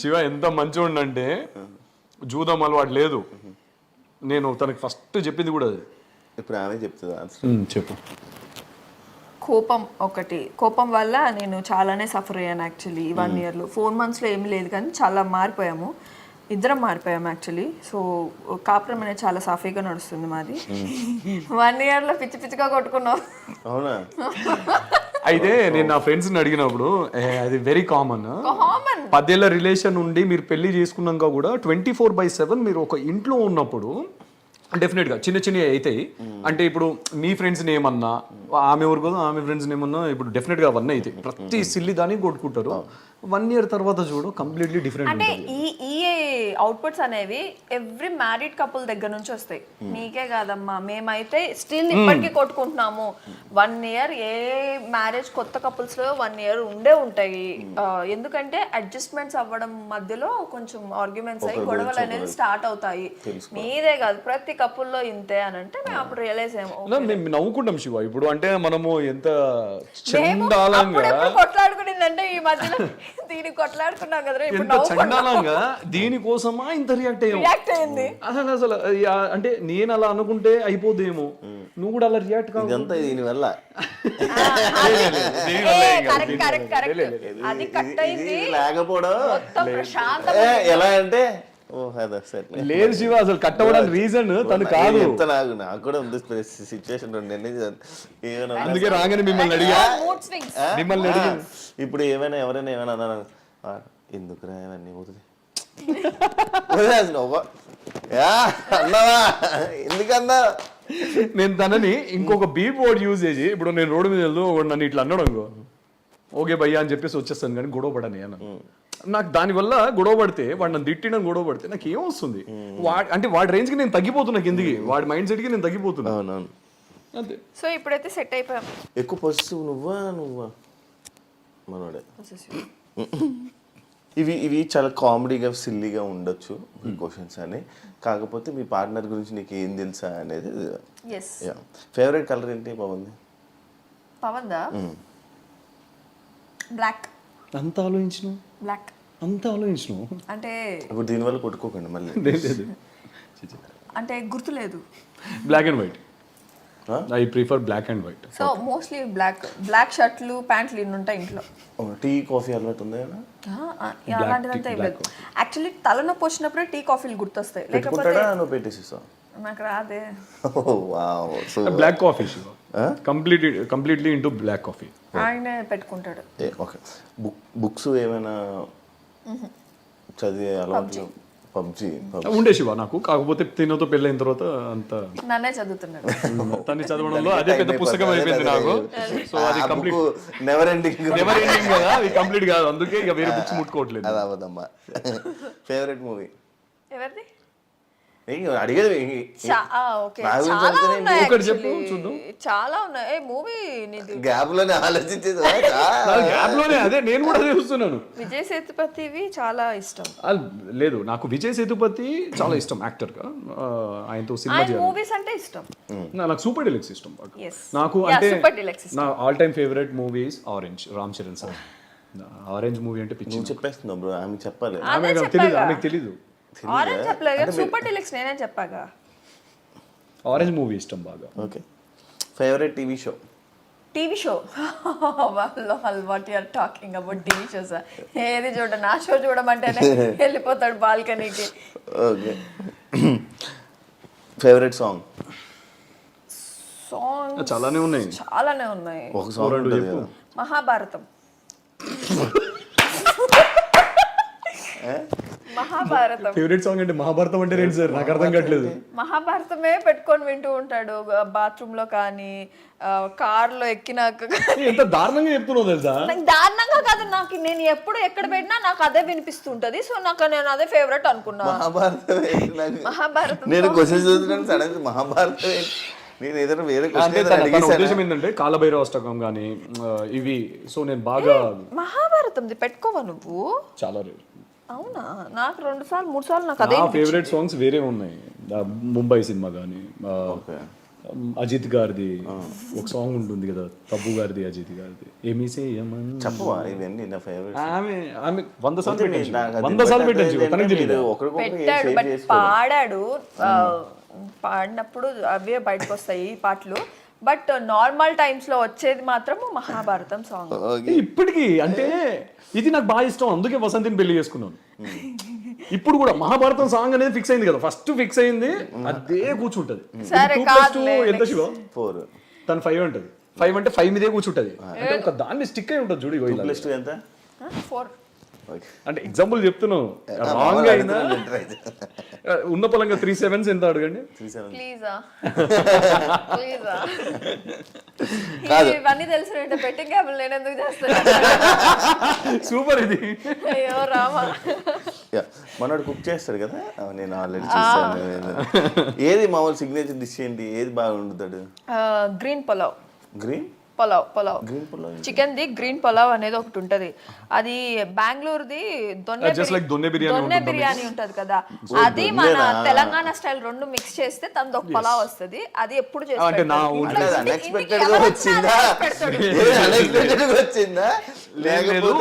శివ ఎంత మంచిగా అంటే జూదం అలవాటు లేదు. నేను తనకి ఫస్ట్ చెప్పింది కూడా అది. ఇప్పుడు ఆమె చెప్తుందా? చెప్పు. కోపం వల్ల నేను చాలానే సఫర్ అయ్యాను యాక్చువల్లీ. 1 yearలో 4 monthsలో ఏమీ లేదు కానీ చాలా మారిపోయాము, ఇద్దరం మారిపోయాము యాక్చువల్లీ. సో కాపురం అనేది చాలా సాఫీగా నడుస్తుంది మాది. 1 yearలో పిచ్చిగా కొట్టుకున్నాం. అవునా? అయితే నేను నా ఫ్రెండ్స్ని అడిగినప్పుడు అది వెరీ కామన్. 10 ఏళ్ల రిలేషన్ ఉండి మీరు పెళ్లి చేసుకున్నాక కూడా 24/7 మీరు ఒక ఇంట్లో ఉన్నప్పుడు డెఫినెట్గా చిన్న అవుతాయి. అంటే ఇప్పుడు మీ ఫ్రెండ్స్ని ఏమన్నా, ఆమె ఎవరు కదా ఆమె ఫ్రెండ్స్ని ఏమన్నా, ఇప్పుడు డెఫినెట్గా అవన్నీ అవుతాయి. ప్రతి సిల్లి దానికి కొట్టుకుంటారు. 1 year తర్వాత చూడు కంప్లీట్లీ డిఫరెంట్. అంటే ఈ అవుట్పుట్స్ అనేవి ఎవ్రీ మ్యారీడ్ కపుల్ దగ్గర నుంచి వస్తాయి. నీకే కాదమ్మా, మేమైతే స్టిల్ ఇప్పటికీ కొట్టుకుంటున్నాము. 1 year ఏ మ్యారేజ్ కొత్త కపుల్స్ లో 1 year ఉండే ఉంటాయి. ఎందుకంటే అడ్జస్ట్మెంట్స్ అవ్వడం మధ్యలో కొంచెం ఆర్గ్యుమెంట్స్ అయ్యి గొడవలు అనేది స్టార్ట్ అవుతాయి. మీదే కాదు ప్రతి కపుల్లో ఇంతే అని అంటే మేము అప్పుడు రియలైజ్ మేము నవ్వుకుంటాం శివ. ఇప్పుడు అంటే మనము ఎంత చండాలంగా కొట్లాడుకునిందంటే ఈ మధ్యలో దీన్ని కొట్లాడుకున్నాం కదా, ఎంత చండాలంగా దీనికోసమా ఇంత రియాక్ట్ అయ్యింది. అసలు అంటే నేను అలా అనుకుంటే అయిపోదేమో, నువ్వు కూడా అలా రియాక్ట్ కాదు. ఇదంతా దీనివల్ల అది కట్ అయింది లేకపోవడం ఎలా అంటే లేదు శివ, అసలు కట్ అవ్వడానికి రీజన్ తను కాదు. నాకు కూడా ఉంది సిచ్యువేషన్. అందుకే రాగానే మిమ్మల్ని అడిగా. ఇప్పుడు ఎవరైనా ఏమైనా అన్నా ఎందుకురా ఇవన్నీ వదిలే అన్నావా ఎందుకన్నా. నేను తనని ఇంకొక బీప్ వర్డ్ యూజ్ చేసి, ఇప్పుడు నేను రోడ్డు మీద వెళ్తూ నన్ను ఇట్లా అన్నాడు అనుకో, ఓకే భయ్యా అని చెప్పేసి వచ్చేస్తాను కానీ గొడవ పడని అన్న. నాకు దానివల్ల గొడవ పడితే వాడు నన్ను తిట్టిన గొడవ పడితే నాకు ఏం వస్తుంది అంటే వాడి రేంజ్కి నేను తగ్గిపోతున్నా కిందికి, వాడి మైండ్ సెట్కి నేను తగ్గిపోతున్నా అవునవును. అంతే. సో ఇప్పుడైతే సెట్ అయిపోయాం. ఎక్కువ పొజిటివ్ నువ్వా మనోడే. ఇవి చాలా కామెడీగా సిల్లీగా ఉండొచ్చు క్వశ్చన్స్ అని, కాకపోతే మీ పార్ట్నర్ గురించి నీకు ఏం తెలుసా అనేది. ఎస్. ఫేవరెట్ కలర్ ఏంటి బాగుంది? పవన్దా బ్లాక్. అంత ఆలోచించను, బ్లాక్ అంత ఆలోచించను. అంటే ఇప్పుడు దీనివల్ల కొట్టుకోకండి మళ్ళీ. లేదు అంటే గుర్తులేదు. Black and white. I prefer black and white. So mostly black షర్ట్లు ప్యాంట్లు ఇన్ని ఉంటాయి ఇంట్లో. టీ కాఫీ అలవాటు ఉంది కదా? అలాంటిదంతా ఏం లేదు. యాక్చువల్లీ తలనొప్పి వచ్చినప్పుడే టీ కాఫీలు గుర్తొస్తాయి, లేకపోతే పెట్టుకుంటాడా నువ్వు పెట్టేసిస్తావు? నాకు రాదే. Black coffee completely into black coffee. ఆయనే పెట్టుకుంటాడు. ఓకే. బుక్స్ ఏమైనా చదివే అలవాటు? పబ్జి ఉండే శివ నాకు, కాకపోతే తినతో పెళ్ళైన తర్వాత అంత నన్నే చదువుతున్నాడు. తన్ని చదవడంలో అదే పెద్ద పుస్తకం అయిపోయింది నాకు. సో అది కంప్లీట్ నెవర్ ఎండింగ్ కదా, అది కంప్లీట్ కాదు, అందుకే ఇక వేరే బుక్స్ ముట్టుకోవట్లేదు. అది అవ్వదమ్మా. ఫేవరెట్ మూవీ ఎవరిది? అడిగేది ఓకే, చాలా ఉన్నాయి ఒకటి చెప్పు actually. చూద్దాం. చాలా ఉన్నాయి. మూవీ నీది గ్యాప్ లోనే ఆలోచించేది. గ్యాప్ లోనే అదే నేను కూడా అదే చూస్తున్నాను. విజయ్ సేతుపతివి చాలా ఇష్టం. లేదు, నాకు విజయ్ సేతుపతి చాలా ఇష్టం యాక్టర్ గా. ఆయనతో సినిమా ఆయన మూవీస్ అంటే ఇష్టం. నాకు సూపర్ డీలక్స్ ఇష్టం బాగా. Yes. నాకు Yeah, అంటే Super Deluxe ఇష్టం. నా all time favourite movies orange, Ram Charan sir. Orange movie అంటే పిచ్చి. నువ్వు చెప్పేస్తున్నావు బ్రో, ఆమె చెప్పాలి. ఆమెకు తెలీదు. ఆరెంజ్ చెప్పలేదు, సూపర్ డిలక్స్ నేనే చెప్పాగా. ఆరెంజ్ మూవీ ఇష్టం బాగా. Okay. Favourite TV show? TV show what you're talking about TV shows. ఏది చూడ, నా షో చూడమంటేనే వెళ్ళిపోతాడు బాల్కనీకి. ఓకే. Favourite song? సాంగ్ చాలానే ఉన్నాయి. ఒక సాంగ్ ఉంటుంది కదా. మహాభారతం. మహాభారతం ఫేవరెట్ సాంగ్ అంటే మహాభారతం అంటే ఏంటి సార్, నాకు అర్థం కావట్లేదు. మహాభారతమే పెట్టుకొని వింటూ ఉంటాడు బాత్రూమ్ లో కానీ, కార్ లో ఎక్కినాక. ఎంత దారుణంగా చెప్తున్నావు తెలుసా? నాకు దారుణంగా కాదు, నాకు నేను ఎప్పుడు ఎక్కడ పెట్టినా నాకు అదే వినిపిస్తుంటది. సో నాకు నేను అదే ఫేవరెట్ అనుకున్నా. మహాభారతం. నేను క్వశ్చన్ చదువుతున్నాను, సడన్ మహాభారతం నేను ఏదైనా వేరే ఉద్దేశం ఏంటంటే కాలభైరవ అష్టకం కానీ ఇవి. సో నేను బాగా మహాభారతం పెట్టుకోవా నువ్వు? చాలా రేరు. అవునా? నాకు 2 సార్లు 3 సార్లు నాకు అదే ఫేవరెట్ సాంగ్స్ వేరే ఉన్నాయి. ముంబై సినిమా కానీ, అజిత్ గారిది ఒక సాంగ్ ఉంటుంది కదా, తబ్బు గారిది, అజిత్ గారిది, ఏమీ చెప్పవా ఇవన్నీ నా ఫేవరెట్. ఆమె 100 సార్లు పెట్టాను, తనకు తెలియదు. పెట్టాడు. బట్ పాడాడు, పాడినప్పుడు అవే బయటకు వస్తాయి ఈ పాటలు. బట్ నార్మల్ టైమ్స్ లో వచ్చేది మాత్రం మహాభారతం సాంగ్. ఇప్పటికి అంటే ఇది నాకు బాగా ఇష్టం, అందుకే వసంతిని పెళ్లి చేసుకున్నాను. ఇప్పుడు కూడా మహాభారతం సాంగ్ అనేది ఫిక్స్ అయింది కదా, ఫస్ట్ ఫిక్స్ అయింది అదే కూర్చుంటది. సరే, 2+2 ఎంత శివ? 4. తను 5 అంటది. 5 అంటే 5 మీదే కూర్చుంటది. అంటే ఒక దాన్ని స్టిక్ అయి ఉంటుంది చూడు. 2+2 ఎంత? 4. అంటే ఎగ్జాంపుల్ చెప్తున్నాను, రాంగ్ అయినా ఉన్న పలంగా 3 7s ఎంత అడగండి. ప్లీజా ఇవన్నీ తెలిసిన బెట్టింగ్ యాప్ నేను ఎందుకు చేస్తాను? సూపర్ ఇది. అయ్యో రామా. మనోడు కుక్ చేస్తాడు కదా, నేను ఆల్రెడీ చూసాను. ఏది మామూలు సిగ్నేచర్ డిష్ ఏంటి, ఏది బాగా వండుతాడు? Green pulao. Green pulao chicken the green pulao అనేది ఒకటి ఉంటది. అది బెంగళూరుది దొన్నె బిర్యానీ ఉంటది కదా, అది మన తెలంగాణ స్టైల్ రెండు మిక్స్ చేస్తే తనది ఒక పులావ్ వస్తుంది. అది ఎప్పుడు వచ్చిందా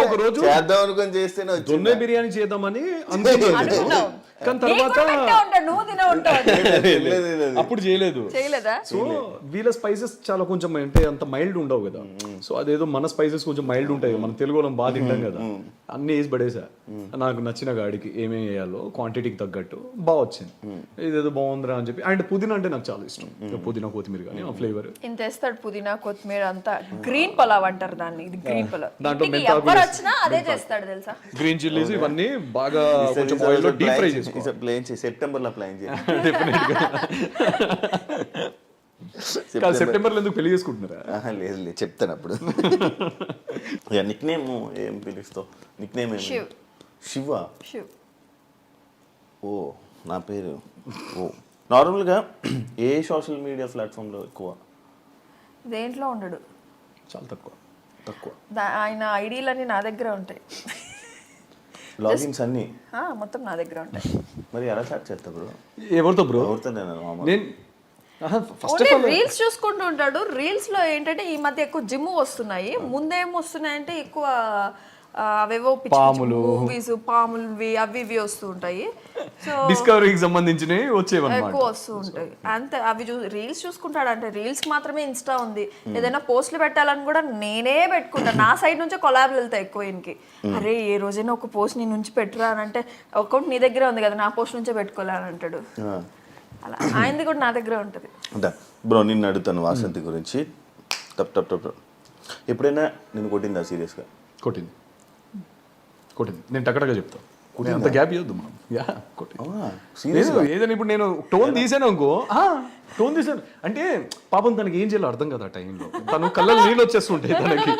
ఒక రోజు చేద్దాం అనుకుని చేస్తేనే దొన్నె బిర్యానీ చేద్దామని అనుకున్నాం, కానీ తర్వాత అప్పుడు చేయలేదా. సో వీళ్ళ స్పైసెస్ చాలా కొంచెం అంటే అంత మైల్డ్ ఉండవు కదా. సో అదేదో మన స్పైసెస్ కొంచెం మైల్డ్ ఉంటాయి, మన తెలుగు వాళ్ళం బాగా తింటాం కదా. అన్ని వేసి పడేసా, నాకు నచ్చిన గాడికి ఏమేమి వేయాలో క్వాంటిటీకి తగ్గట్టు బాగా వచ్చింది. ఇదేదో బాగుందిరా అని చెప్పి. అండ్ పుదీనా అంటే నాకు చాలా ఇష్టం, పుదీనా కొత్తిమీర కానీ ఆ ఫ్లేవర్ ఇంత వేస్తాడు. పుదీనా కొత్తిమీర అంతా గ్రీన్ పులావ్ అంటారు దాన్ని. ఇది గ్రీన్ పులావ్. దాంట్లో ఎవరు వచ్చినా అదే చేస్తాడు తెలుసా. గ్రీన్ చిల్లీస్ ఇవన్నీ బాగా కొంచెం ఆయిల్ లో డీప్ ఫ్రై చేసుకోవాలి. సెప్టెంబర్ లో ప్లాన్ చేయాలి. సెప్టెంబర్ లో ఎందుకు పెళ్లి చేసుకుంటున్నారా? లేదు చెప్తాను అప్పుడు. నిక్ నేమ్ ఏం పిలుస్తావు? Nick name Shiv. Shiva. Sure. ఓ నా పేరు. ఓ నార్మల్గా ఏ సోషల్ మీడియా ప్లాట్ఫామ్లో ఎక్కువ? దేంట్లో ఉండడు, చాలా తక్కువ. ఆయన ఐడీలన్నీ నా దగ్గర ఉంటాయి. లాగిన్స్ అన్నీ మొత్తం నా దగ్గర ఉంటాయి. మరి ఎలా చాట్ చేస్తా బ్రో? ఎవరితో బ్రో? ఎవరితో? నేను ఫస్ట్ ఆఫ్ ఆల్ రీల్స్ చూసుకుంటూ ఉంటాడు. రీల్స్ లో ఏంటంటే ఈ మధ్య ఎక్కువ జిమ్ వస్తున్నాయి. ముందేం వస్తున్నాయంటే ఎక్కువ అవేవో పాములు, మూవీస్, పాములు అవి ఇవి వస్తూ ఉంటాయి. సో డిస్కవరీకి సంబంధించినవి వచ్చేవన్నమాట. ఎక్కువ వస్తూ ఉంటాయి అంతే. అవి రీల్స్ చూసుకుంటాడు. అంటే రీల్స్ మాత్రమే ఇన్స్టా ఉంది. ఏదైనా పోస్టులు పెట్టాలని కూడా నేనే పెట్టుకుంటాను. నా సైడ్ నుంచే కొలాబులు వెళ్తాయి ఎక్కువ ఈయనకి. అరే ఏ రోజైనా ఒక పోస్ట్ నీ నుంచి పెట్టురా అని అంటే, అకౌంట్ నీ దగ్గరే ఉంది కదా, నా పోస్ట్ నుంచే పెట్టుకోలే అని అంటాడు. అలా ఆయనది కూడా నా దగ్గరే ఉంటుంది. అంటే బ్రో నిన్ను అడుగుతాను వాసంతి గురించి. టప్ ఎప్పుడైనా నేను కొట్టిందా సీరియస్గా? కొట్టింది. నేను టక్కడగా చెప్తాను. అంత గ్యాప్ ఇవ్వద్దు మనం. ఏదైనా ఇప్పుడు నేను టోన్ తీసాను అనుకో, టోన్ తీసాను అంటే పాపం తనకి ఏం చేయాలో అర్థం కదా ఆ టైంలో. తను కళ్ళలో నీళ్ళు వచ్చేస్తుంటాయి తనకి.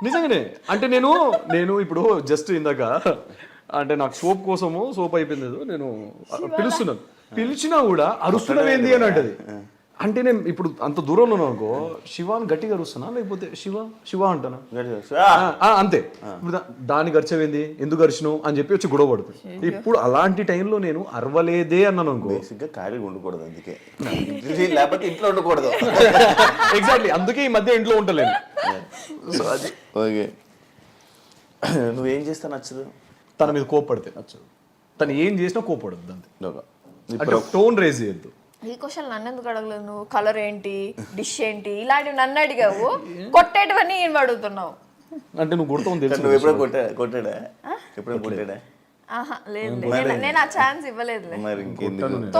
నిజంగానే అంటే నేను ఇప్పుడు జస్ట్ ఇందాక అంటే నాకు సోప్ కోసము సోప్ అయిపోయింది, నేను పిలుస్తున్నాను. పిలిచినా కూడా అరుస్తున్నావేంది అని అంటది. అంటే నేను ఇప్పుడు అంత దూరంలో అనుకో, శివాని గట్టిగా అరుస్తున్నా, లేకపోతే శివ అంటానా అంతే. ఇప్పుడు దానికి అరిచవేంది, ఎందుకు అరిచినావు అని చెప్పి వచ్చి గొడవ పడుతుంది. ఇప్పుడు అలాంటి టైంలో నేను అరవలేదే అన్నాను అనుకో, బేసిక్గా ఖాళీగా ఉండకూడదు, అందుకే లేకపోతే ఇంట్లో ఉండకూడదు. ఎగ్జాక్ట్లీ అందుకే ఈ మధ్య ఇంట్లో ఉండలేను. ఓకే, నువ్వేం చేస్తా నచ్చదు? తన మీద కోప్పడితే నచ్చదు. తను ఏం చేసినా కోప్పడద్దు అంతే. అంటే ఇప్పుడు టోన్ రేజ్ చేయొద్దు. ఈ క్వశ్చన్ నన్ను ఎందుకు అడగలేదు నువ్వు? కలర్ ఏంటి, డిష్ ఏంటి, ఇలాంటివి నన్ను అడిగావు. కొట్టేటివన్నీ ఏం అడుగుతున్నావు? అంటే నువ్వు కొడతావు తెలుసు. నువ్వు ఎప్పుడైనా కొట్టాడా? ఆహా లేదు, నేను ఆ ఛాన్స్ ఇవ్వలేదు. మరి ఇంకెందుకు?